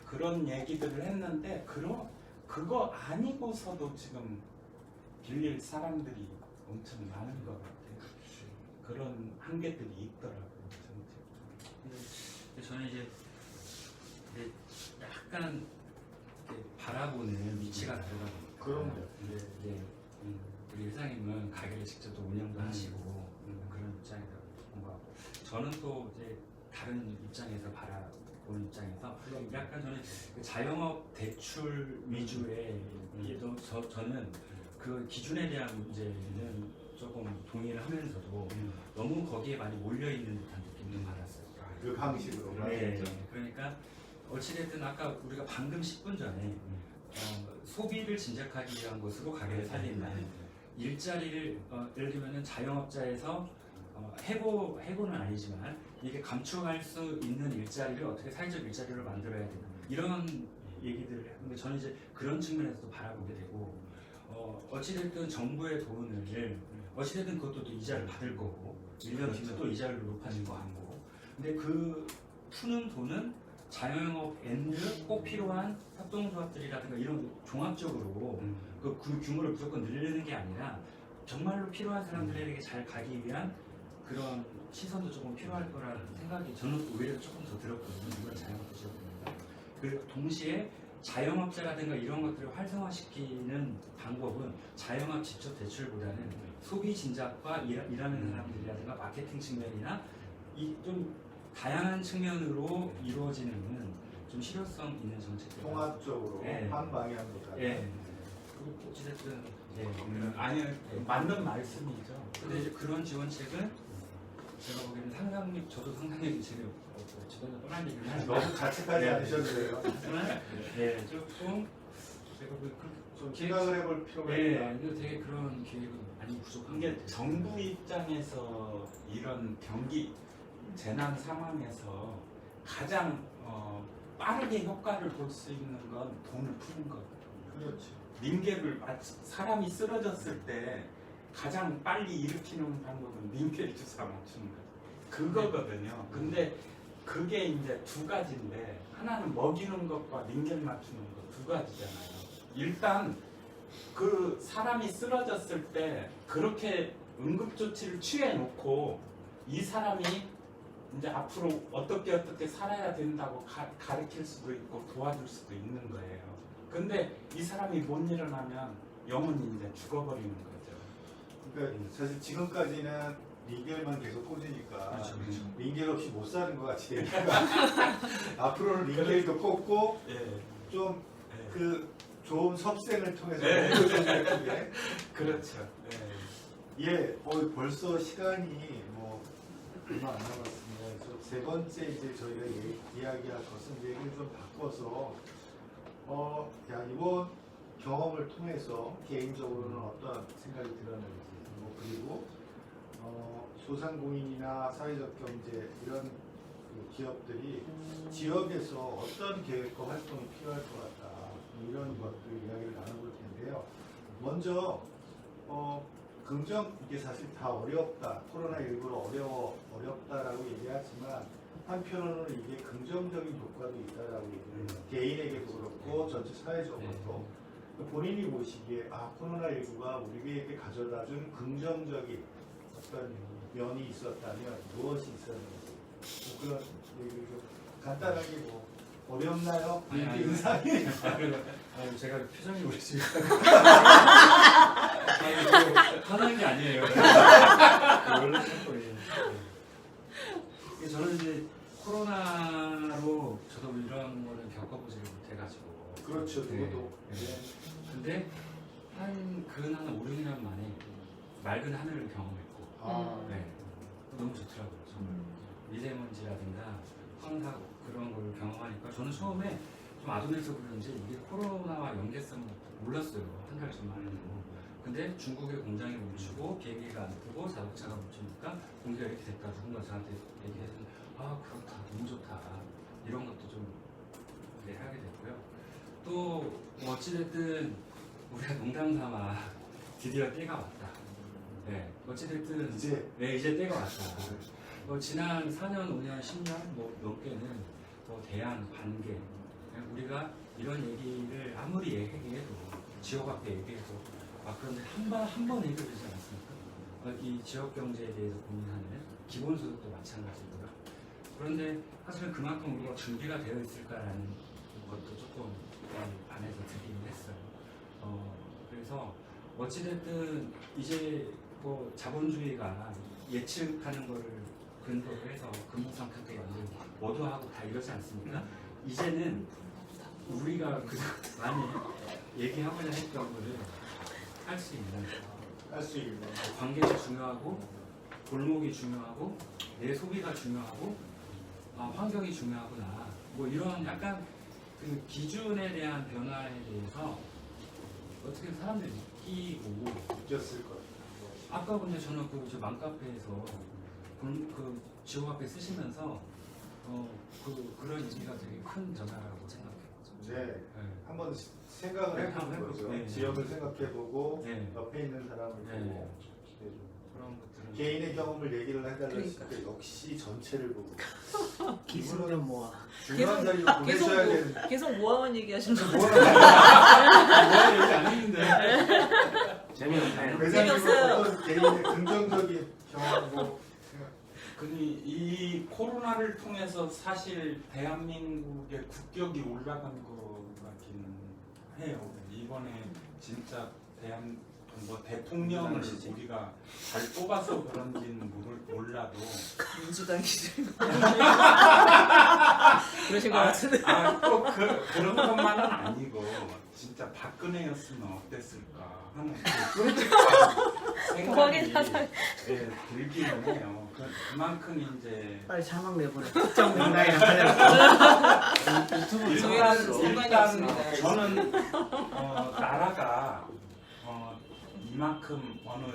[SPEAKER 3] 그런 얘기들을 했는데 그거 아니고서도 지금 빌릴 사람들이 엄청 많은 것 같아요. 그런 한계들이 있더라고요.
[SPEAKER 2] 근데 저는 이제 약간 이렇게 바라보는 위치가 다르다 보니까.
[SPEAKER 1] 그럼요.
[SPEAKER 2] 근데 이제 우리 회장님은 가게를 직접 또 운영도 하시고 그런 입장에서 뭔가 저는 또 이제 다른 입장에서 바라보는 입장에서 약간 저는 그 자영업 대출 위주의 저는 그 기준에 대한 문제는 조금 동의를 하면서도 너무 거기에 많이 몰려 있는 듯한 느낌도 받았어요.
[SPEAKER 1] 그 방식으로.
[SPEAKER 2] 네. 그러니까 어찌됐든 아까 우리가 방금 10분 전에 소비를 진작하기 위한 것으로 가게를 살린다는 일자리를 예를 들면 자영업자에서 해고는 아니지만 이게 감축할 수 있는 일자리를 어떻게 사회적 일자리로 만들어야 되나 이런 얘기들을 하는데 저는 이제 그런 측면에서도 바라보게 되고 어찌됐든 정부의 돈을 어찌됐든 그것도 또 이자를 받을 거고 1년 뒤면 또 이자를 높아질 거 같고 근데 그 푸는 돈은 자영업 앤드 꼭 필요한 협동조합들이라든가 이런 종합적으로 그 규모를 무조건 늘리는 게 아니라 정말로 필요한 사람들에게 잘 가기 위한 그런 시선도 조금 필요할 거라는 생각이 저는 오히려 조금 더 들었거든요. 이건 자영업 지역입니다. 그리고 동시에 자영업자라든가 이런 것들을 활성화시키는 방법은 자영업 직접 대출보다는 소비 진작과 일하는 사람들이라든가 마케팅 측면이나 이 좀 다양한 측면으로 이루어지는 좀 실효성 있는 정책들
[SPEAKER 1] 통합적으로
[SPEAKER 2] 네.
[SPEAKER 1] 한 방향으로.
[SPEAKER 2] 예. 어찌됐든
[SPEAKER 3] 아니 맞는 말씀이죠.
[SPEAKER 2] 근데 이제 그런 지원책은 제가 보기에는 상상력 저도 상상력이 제가 주변에 뻔한 얘기를 하지만
[SPEAKER 1] 너무 자책하지 않으셨어요.
[SPEAKER 2] 하지만 네 조금 제가
[SPEAKER 1] 좀 생각을 해볼 필요가
[SPEAKER 2] 예,
[SPEAKER 1] 있다.
[SPEAKER 2] 이거 되게 그런 계획은 많이 부족한
[SPEAKER 3] 이게
[SPEAKER 2] 게
[SPEAKER 3] 정부 입장에서 이런 경기 재난 상황에서 가장 빠르게 효과를 볼 수 있는 건 돈을 푸는 거거든요.
[SPEAKER 1] 그렇지.
[SPEAKER 3] 링겔을 사람이 쓰러졌을 때 가장 빨리 일으키는 방법은 링겔 주사 맞추는 거죠. 그거거든요. 근데 그게 이제 두 가지인데 하나는 먹이는 것과 링겔 맞추는 것 두 가지잖아요. 일단 그 사람이 쓰러졌을 때 그렇게 응급조치를 취해놓고 이 사람이 이제 앞으로 어떻게 살아야 된다고 가르칠 수도 있고 도와줄 수도 있는 거예요. 근데 이 사람이 못 일어나면 영원히 이제 죽어버리는 거죠.
[SPEAKER 1] 그러니까 사실 지금까지는 링겔만 계속 꽂으니까
[SPEAKER 2] 그렇죠.
[SPEAKER 1] 링겔 없이 못 사는 것 같이 되니까 앞으로는 링겔도 꽂고
[SPEAKER 3] 예.
[SPEAKER 1] 좀
[SPEAKER 3] 예.
[SPEAKER 1] 그 좋은 섭생을 통해서
[SPEAKER 3] 네.
[SPEAKER 1] 네.
[SPEAKER 3] 그렇죠.
[SPEAKER 1] 예, 벌써 시간이 뭐 얼마 안 남았습니다. 그래서 세 번째 이제 저희가 이야기할 것은 이제 얘기를 좀 바꿔서 이번 경험을 통해서 개인적으로는 어떤 생각이 들었는지 그리고 소상공인이나 사회적 경제 이런 그 기업들이 지역에서 어떤 계획과 활동이 필요할 것 같다 이런 것들 이야기를 나눠볼 텐데요. 먼저 이게 사실 다 어렵다. 코로나19로 어렵다라고 얘기하지만 한편으로는 이게 긍정적인 효과도 있다라고 얘기를 해요. 개인에게도 그렇고 전체 사회적으로도 본인이 보시기에 코로나19가 우리에게 가져다준 긍정적인 어떤 면이 있었다면 무엇이 있었는지 그런 얘기를 좀 간단하게 어렵나요?
[SPEAKER 2] 아니,
[SPEAKER 1] 인상이
[SPEAKER 2] 제가 표정이 우리 지금 화난 게 아니에요. 원래 저는 이제 코로나로 저도 이런 거는 겪어보지를 못해가지고
[SPEAKER 1] 그렇죠. 누구도.
[SPEAKER 2] 네. 근데 한 5-6년 만에 맑은 하늘을 경험했고 네. 너무 좋더라고요. 정말 미세먼지라든가 황사고 그런 걸 경험하니까 저는 처음에 좀 아동에서 그런지 이게 코로나와 연계성을 몰랐어요. 한 달 전만 해도. 근데 중국의 공장이 멈추고 비행기가 안 뜨고 자동차가 멈추니까 공기가 이렇게 됐다. 누군가 저한테 얘기해서 아 그렇다, 너무 좋다. 이런 것도 좀 하게 됐고요. 또 어찌됐든 우리가 농담삼아 드디어 때가 왔다. 네, 어찌됐든 이제 때가 왔다. 지난 4년, 5년, 10년 뭐 넘게는 대안, 관계 우리가 이런 얘기를 아무리 얘기해도 지역 앞에 얘기해도 그런데 한 번 해결되지 않습니까? 이 지역 경제에 대해서 고민하는 기본소득도 마찬가지고요. 그런데 사실은 그만큼 우리가 준비가 되어 있을까라는 것도 조금 안에서 들리긴 했어요. 그래서 어찌됐든 이제 뭐 자본주의가 예측하는 거를 근거로 해서 금융상품도 만들고 뭐도 하고 다 이러지 않습니까? 이제는 우리가 많이 얘기하고자 했던 거를 할 수 있는 관계가 중요하고 골목이 중요하고 내 소비가 중요하고 환경이 중요하구나 뭐 이런 약간 그 기준에 대한 변화에 대해서 어떻게 사람들이
[SPEAKER 1] 느꼈을 거예요.
[SPEAKER 2] 아까 근데 저는 저 맘카페에서 그 지옥 앞에 쓰시면서 그런 의미가 되게 큰 변화라고 생각해요.
[SPEAKER 1] 네. 한번 생각을 해보는 거죠.
[SPEAKER 2] 네.
[SPEAKER 1] 지역을 생각해보고
[SPEAKER 2] 네.
[SPEAKER 1] 옆에 있는 사람을
[SPEAKER 2] 네.
[SPEAKER 1] 보고
[SPEAKER 2] 그런 것들은
[SPEAKER 1] 개인의 경험을 얘기를 해달라 했을 때 역시 전체를 보고
[SPEAKER 4] 기술을 모아.
[SPEAKER 1] 중요한 자리로 보내셔야 되는
[SPEAKER 4] 계속 모아만 얘기하시는 거
[SPEAKER 1] 뭐라
[SPEAKER 2] 얘기 안 했는데
[SPEAKER 4] 재미없네요.
[SPEAKER 1] 회장님은 어떤 개인의 긍정적인 경험이고
[SPEAKER 3] 이 코로나를 통해서 사실 대한민국의 국격이 올라간 것 같기는 해요. 이번에 진짜 대통령을 우리가 잘 뽑아서 그런지는 몰라도
[SPEAKER 4] 민주당이신 그러신 것 같은데.
[SPEAKER 3] 꼭 그런 것만은 아니고 진짜 박근혜였으면 어땠을까 하는 생각이 들기는 해요. 그만큼 이제
[SPEAKER 4] 빨리 자막 내보내. 특정 명단이랑 관련. 유튜브
[SPEAKER 3] 일단
[SPEAKER 4] 상관이 없습니다.
[SPEAKER 3] 저는 나라가 이만큼 어느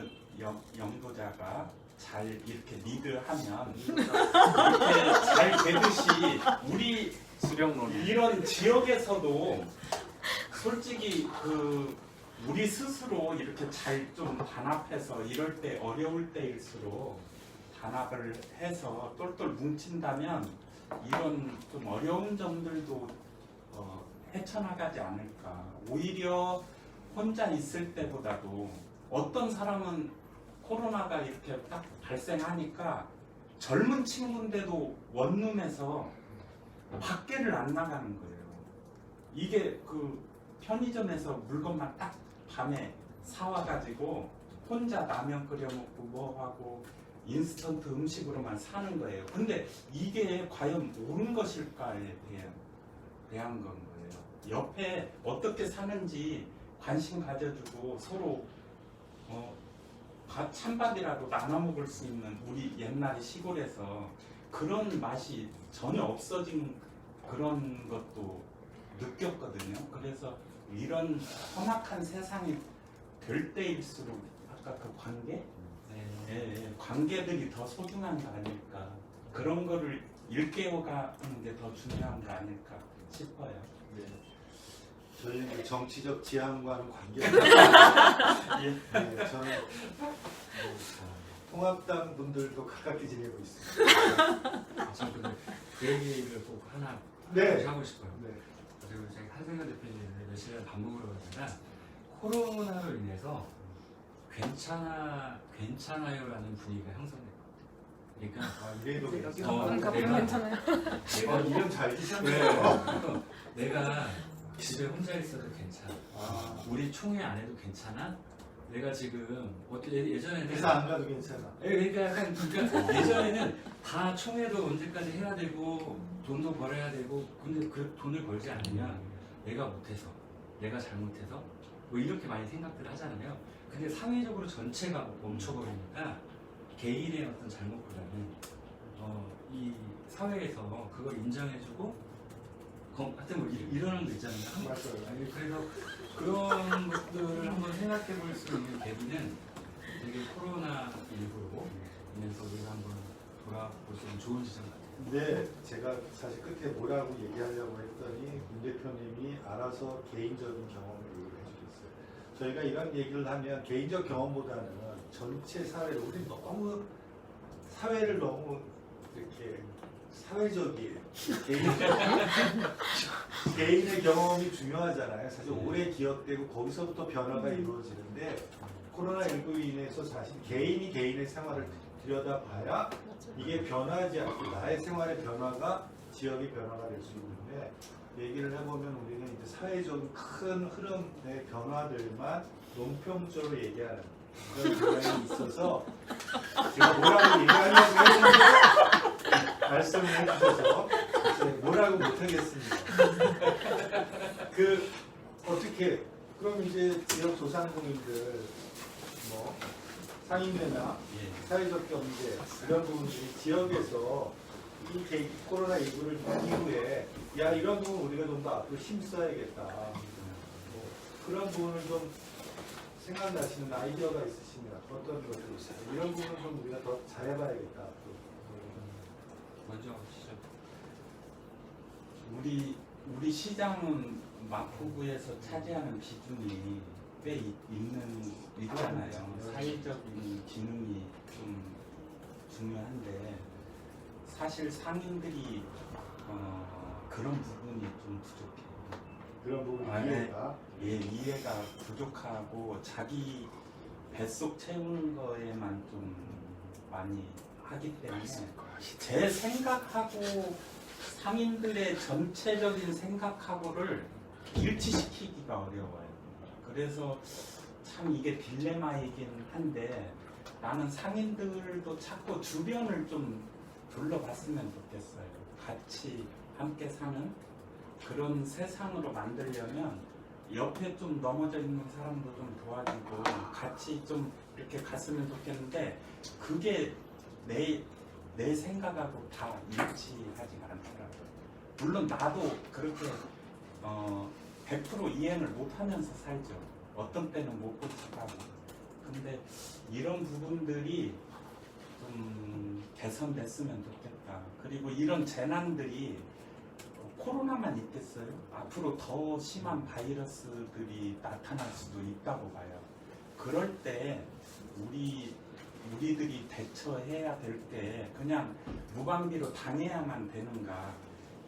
[SPEAKER 3] 영도자가 잘 이렇게 리드하면 이렇게 잘 되듯이 우리 이런 지역에서도 솔직히 우리 스스로 이렇게 잘 좀 단합해서 이럴 때 어려울 때일수록 단합을 해서 똘똘 뭉친다면 이런 좀 어려운 점들도 헤쳐나가지 않을까. 오히려 혼자 있을 때보다도 어떤 사람은 코로나가 이렇게 딱 발생하니까 젊은 친구인데도 원룸에서 밖에를 안 나가는 거예요. 이게 편의점에서 물건만 딱 밤에 사와가지고 혼자 라면 끓여 먹고 뭐 하고 인스턴트 음식으로만 사는 거예요. 근데 이게 과연 옳은 것일까에 대한 건 거예요. 옆에 어떻게 사는지 관심 가져주고 서로 찬밥이라도 나눠 먹을 수 있는 우리 옛날에 시골에서 그런 맛이 전혀 없어진 그런 것도 느꼈거든요. 그래서 이런 험악한 세상이 될 때일수록 아까 그 관계? 관계들이 더 소중한 거 아닐까. 그런 거를 일깨워가는 게 더 중요한 거 아닐까 싶어요.
[SPEAKER 1] 네. 저희는 정치적 지향과는 관계가 네, 저는 통합당 분들도 가깝게 지내고 있습니다.
[SPEAKER 2] 저 근데 그 얘기를 꼭 하나
[SPEAKER 1] 네.
[SPEAKER 2] 하고 싶어요.
[SPEAKER 1] 네.
[SPEAKER 2] 그리고 제가 한승현 대표님을 며칠 전에 밥 먹으러 가다가 코로나로 인해서 괜찮아요라는 분위기가 형성된 것 같아요. 그러니까
[SPEAKER 1] 이래도
[SPEAKER 2] 내가
[SPEAKER 4] 괜찮아요.
[SPEAKER 1] 이름 잘
[SPEAKER 2] 네.
[SPEAKER 1] 드셨네요.
[SPEAKER 2] 내가 집에 혼자 있어도 괜찮아. 우리 총회 안 해도 괜찮아. 내가 지금 예전에는
[SPEAKER 1] 회사 안 가도 괜찮아.
[SPEAKER 2] 그러니까 예전에는 다 총회도 언제까지 해야 되고 돈도 벌어야 되고 근데 그 돈을 벌지 않으면 내가 못해서 내가 잘못해서 뭐 이렇게 많이 생각들 하잖아요. 근데 사회적으로 전체가 멈춰버리니까 개인의 어떤 잘못보다는 이 사회에서 그걸 인정해주고 하여튼 뭐 이러는 거 있잖아요.
[SPEAKER 1] 맞아요.
[SPEAKER 2] 아니, 그래서 그런 것들을 한번 생각해 볼 수 있는 계기는 되게 코로나19로 인해서 우리가 한번 돌아볼 수 있는 좋은 지점 같아요.
[SPEAKER 1] 근데 제가 사실 끝에 뭐라고 얘기하려고 했더니 문 대표님이 알아서 개인적인 경험을 얘기를 해주셨어요. 저희가 이런 얘기를 하면 개인적 경험보다는 전체 사회를 우리 너무 사회를 너무 이렇게 사회적인 개인의 경험이 중요하잖아요. 사실 오래 기억되고 거기서부터 변화가 이루어지는데 코로나19로 인해서 사실 개인이 개인의 생활을 들여다봐야 이게 변하지 않고 나의 생활의 변화가 지역의 변화가 될 수 있는데 얘기를 해보면 우리는 이제 사회적인 큰 흐름의 변화들만 논평적으로 얘기하는 그런 경향이 있어서 제가 뭐라고 얘기하려고 했는데 말씀을 해주셔서 이제 뭐라고 못하겠습니다. 어떻게 그럼 이제 지역 소상공인들 뭐 상인회나
[SPEAKER 2] 예.
[SPEAKER 1] 사회적 경제 이런 부분들이 지역에서 이 코로나19를 이후에 야 이런 부분 우리가 좀 더 앞으로 힘써야겠다. 뭐 그런 부분을 좀 생각나시는 아이디어가 있으시면 어떤 것들이 있어요? 이런 부분을 좀 우리가 더 잘해봐야겠다. 앞으로.
[SPEAKER 2] 먼저 하시죠.
[SPEAKER 3] 우리 시장은 마포구에서 차지하는 비중이 꽤 있잖아요. 사회적인 기능이 좀 중요한데 사실 상인들이 그런 부분이 좀 부족해요.
[SPEAKER 1] 그런 부분
[SPEAKER 3] 네.
[SPEAKER 1] 이해가
[SPEAKER 3] 예, 이해가 부족하고 자기 뱃속 채우는 거에만 좀 많이 하기 때문에 제 생각하고 상인들의 전체적인 생각하고를 일치시키기가 어려워요. 그래서 참 이게 딜레마이긴 한데 나는 상인들도 자꾸 주변을 좀 둘러봤으면 좋겠어요. 같이 함께 사는 그런 세상으로 만들려면 옆에 좀 넘어져 있는 사람도 좀 도와주고 같이 좀 이렇게 갔으면 좋겠는데 그게 내 생각하고 다 일치하지가 않더라고요. 물론 나도 그렇게 100% 이행을 못하면서 살죠. 어떤 때는 못 고치고. 근데 이런 부분들이 좀 개선됐으면 좋겠다. 그리고 이런 재난들이 코로나만 있겠어요? 앞으로 더 심한 바이러스들이 나타날 수도 있다고 봐요. 그럴 때 우리들이 대처해야 될 때 그냥 무방비로 당해야만 되는가?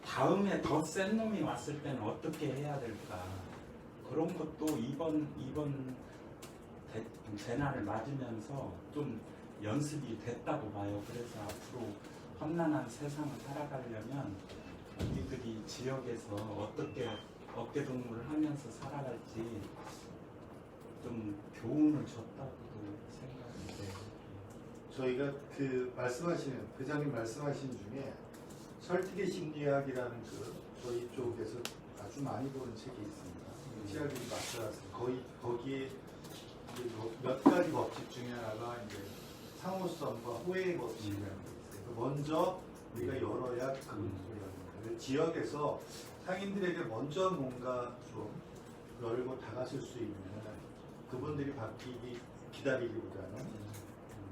[SPEAKER 3] 다음에 더 센 놈이 왔을 때는 어떻게 해야 될까? 그런 것도 이번 재난을 맞으면서 좀 연습이 됐다고 봐요. 그래서 앞으로 험난한 세상을 살아가려면 우리들이 지역에서 어떻게 어깨동무를 하면서 살아갈지 좀 교훈을 줬다고도 생각이 돼요.
[SPEAKER 1] 저희가 말씀하시는 회장님 말씀하신 중에 설득의 심리학이라는 저희 쪽에서 아주 많이 보는 책이 있습니다. 치아들이 마스터라서 거기에 이제 몇 가지 법칙 중에 하나가 이제 상호성과 호혜의 법칙이라는 게 있어요. 먼저 우리가 열어야 그분들이 열립니다. 지역에서 상인들에게 먼저 뭔가 좀 열고 다가설 수 있는 그분들이 바뀌기 기다리기보다는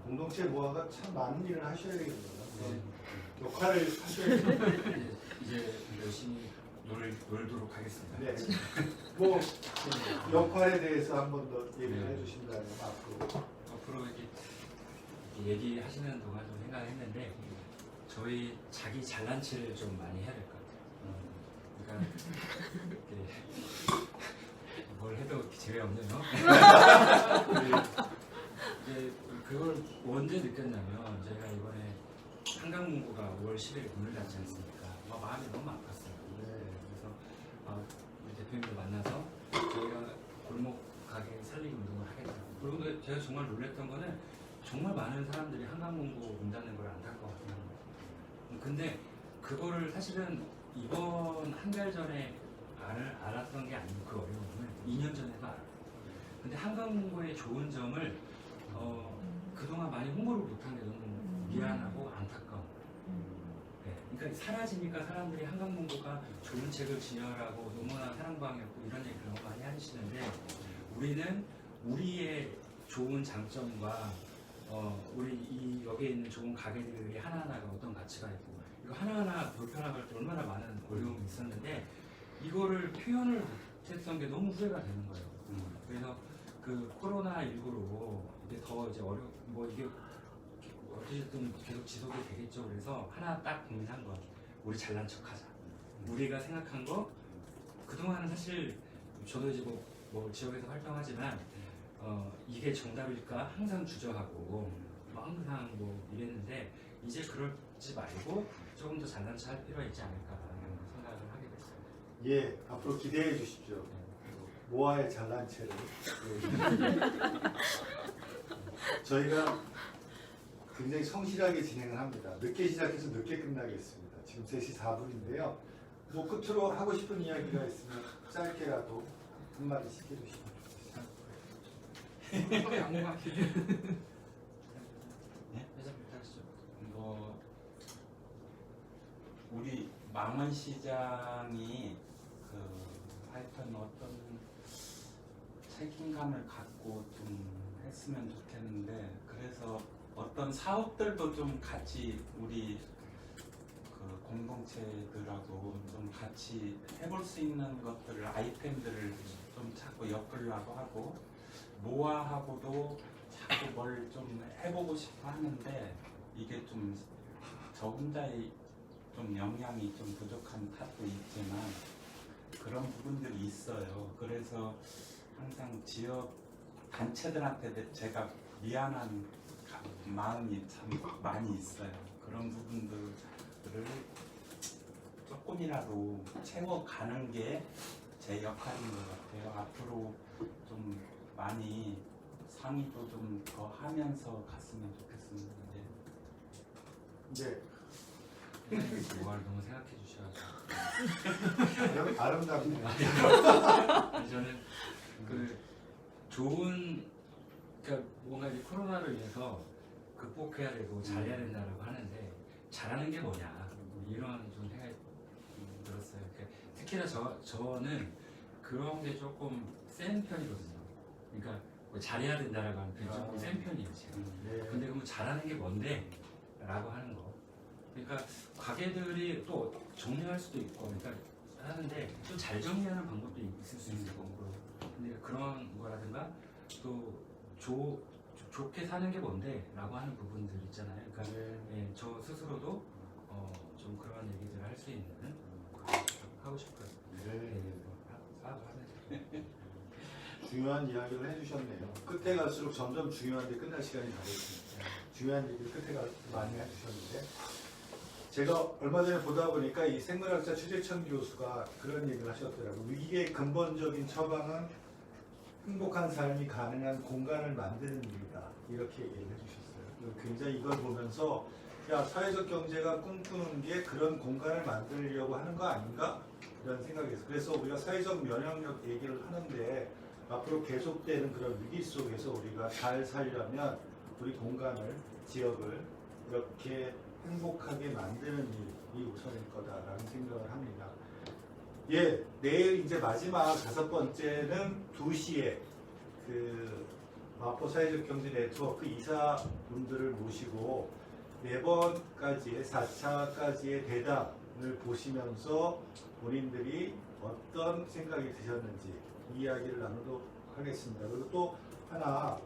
[SPEAKER 1] 공동체 모아가 참 많은 일을 하셔야 되겠네요. 역할을 하셔야 되겠네요.
[SPEAKER 2] 이제 열심히 놀도록 하겠습니다.
[SPEAKER 1] 네. 뭐 역할에 대해서 한 번 더 얘기를 해주신다면
[SPEAKER 2] 앞으로 이렇게 얘기하시는 동안 좀 생각했는데 저희 자기 잘난치를 좀 많이 해야 될 것 같아요. 그러니까 뭘 해도 재회 없네요. 이제 그걸 언제 느꼈냐면 저희가 이번에 한강문구가 5월 10일에 문을 닫지 않습니까? 마음이 너무 아팠어요. 그래서 우리 대표님도 만나서 저희가 골목 가게 살리기 운동을 하겠다고. 그리고 제가 정말 놀랐던 거는 정말 많은 사람들이 한강문구 문 닫는 걸 안타까워하는 거예요. 근데 그거를 사실은 이번 한 달 전에 알았던 게 아니고 그 어려움을 2년 전에도 알았어요. 근데 한강문구의 좋은 점을 그동안 많이 홍보를 못한 게 너무 미안하고 안타까워. 네. 그러니까 사라지니까 사람들이 한강농구가 좋은 책을 지녀라고 너무나 사랑방이었고 이런 얘기 너무 많이 하시는데 우리는 우리의 좋은 장점과 우리 이 여기에 있는 좋은 가게들이 하나하나가 어떤 가치가 있고 이거 하나하나 불편할 때 얼마나 많은 어려움이 있었는데 이거를 표현을 못했던 게 너무 후회가 되는 거예요. 그래서 그 코로나 19로 이게 더 이제 뭐 이게 어쨌든 계속 지속이 되겠죠. 그래서 하나 딱 고민한 거, 우리 잘난 척하자. 우리가 생각한 거 그동안은 사실 저도 이제 뭐 지역에서 활동하지만 이게 정답일까 항상 주저하고 항상 뭐 이랬는데 이제 그러지 말고 조금 더 잘난 척 할 필요가 있지 않을까라는 생각을 하게 됐어요.
[SPEAKER 1] 예, 앞으로 기대해 주십시오. 모아의 잘난 체를. 저희가 굉장히 성실하게 진행을 합니다. 늦게 시작해서 늦게 끝나겠습니다. 지금 3시 4분인데요. 뭐 끝으로 하고 싶은 이야기가 있으면 짧게라도 한마디씩 해주시면 좋겠습니다.
[SPEAKER 3] 뭐 우리 망원시장이 하여튼 어떤 책임감을 갖고 좀 했으면 좋겠는데 그래서 어떤 사업들도 좀 같이 우리 공동체들하고 좀 같이 해볼 수 있는 것들을 아이템들을 좀 자꾸 엮으려고 하고 모아하고도 자꾸 뭘 좀 해보고 싶어 하는데 이게 좀 저 혼자의 좀 역량이 좀 부족한 탓도 있지만 그런 부분들이 있어요. 그래서 항상 지역 단체들한테 제가 미안한 마음이 참 많이 있어요. 그런 부분들을 조금이라도 채워가는 게 제 역할인 것 같아요. 앞으로 좀 많이 상의도 좀 더 하면서 갔으면 좋겠습니다.
[SPEAKER 1] 네.
[SPEAKER 2] 뭐를 너무 생각해 주셔가지고
[SPEAKER 1] 여기 아름답네요.
[SPEAKER 2] 저는 그 좋은 그러니까 뭔가 이제 코로나를 위해서 극복해야 되고 잘해야 된다라고 하는데 잘하는 게 뭐냐 이런 좀 생각이 들었어요. 그러니까 특히나 저는 그런 게 조금 센 편이거든요. 그러니까 뭐 잘해야 된다라고 하는 편이 조금 센 편이에요 제가. 근데 그러면 잘하는 게 뭔데? 라고 하는 거. 그러니까 가게들이 또 정리할 수도 있고 그러니까 하는데 좀 잘 정리하는 방법도 있을 수 있을 거고 근데 그런 거라든가 또 좋게 사는 게 뭔데? 라고 하는 부분들 있잖아요. 그러니까 예, 저 스스로도 좀 그런 얘기들을 할 수 있는 하고 싶어요.
[SPEAKER 1] 중요한 이야기를 해주셨네요. 끝에 갈수록 점점 중요한데 끝날 시간이 다 됐습니다. 중요한 얘기를 끝에 많이 해주셨는데 제가 얼마 전에 보다 보니까 이 생물학자 최재천 교수가 그런 얘기를 하셨더라고요. 위기의 근본적인 처방은 행복한 삶이 가능한 공간을 만드는 일이다. 이렇게 얘기를 해주셨어요. 굉장히 이걸 보면서 야 사회적 경제가 꿈꾸는 게 그런 공간을 만들려고 하는 거 아닌가? 이런 생각이 있어요. 그래서 우리가 사회적 면역력 얘기를 하는데 앞으로 계속되는 그런 위기 속에서 우리가 잘 살려면 우리 공간을, 지역을 이렇게 행복하게 만드는 일이 우선일 거다라는 생각을 합니다. 예, 내일 이제 마지막 5번째는 2시에 그 마포 사회적 경제 네트워크 이사분들을 모시고 4번까지의 4차까지의 대담을 보시면서 본인들이 어떤 생각이 드셨는지 이야기를 나누도록 하겠습니다. 그리고 또 하나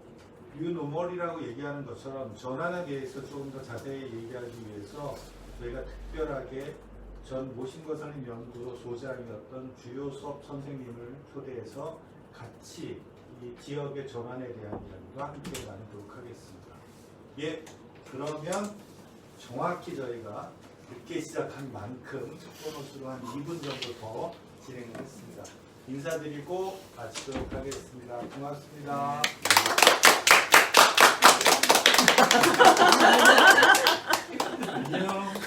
[SPEAKER 1] 뉴노멀이라고 얘기하는 것처럼 전환에 대해서 조금 더 자세히 얘기하기 위해서 저희가 특별하게 전 모신거선임 연구소 소장이었던 주요 수업 선생님을 초대해서 같이 이 지역의 전환에 대한 이야기와 함께 나누도록 하겠습니다. 예, 그러면 정확히 저희가 늦게 시작한 만큼 보너스로 한 2분 정도 더 진행을 했습니다. 인사드리고 마치도록 하겠습니다. 고맙습니다.
[SPEAKER 2] 안녕.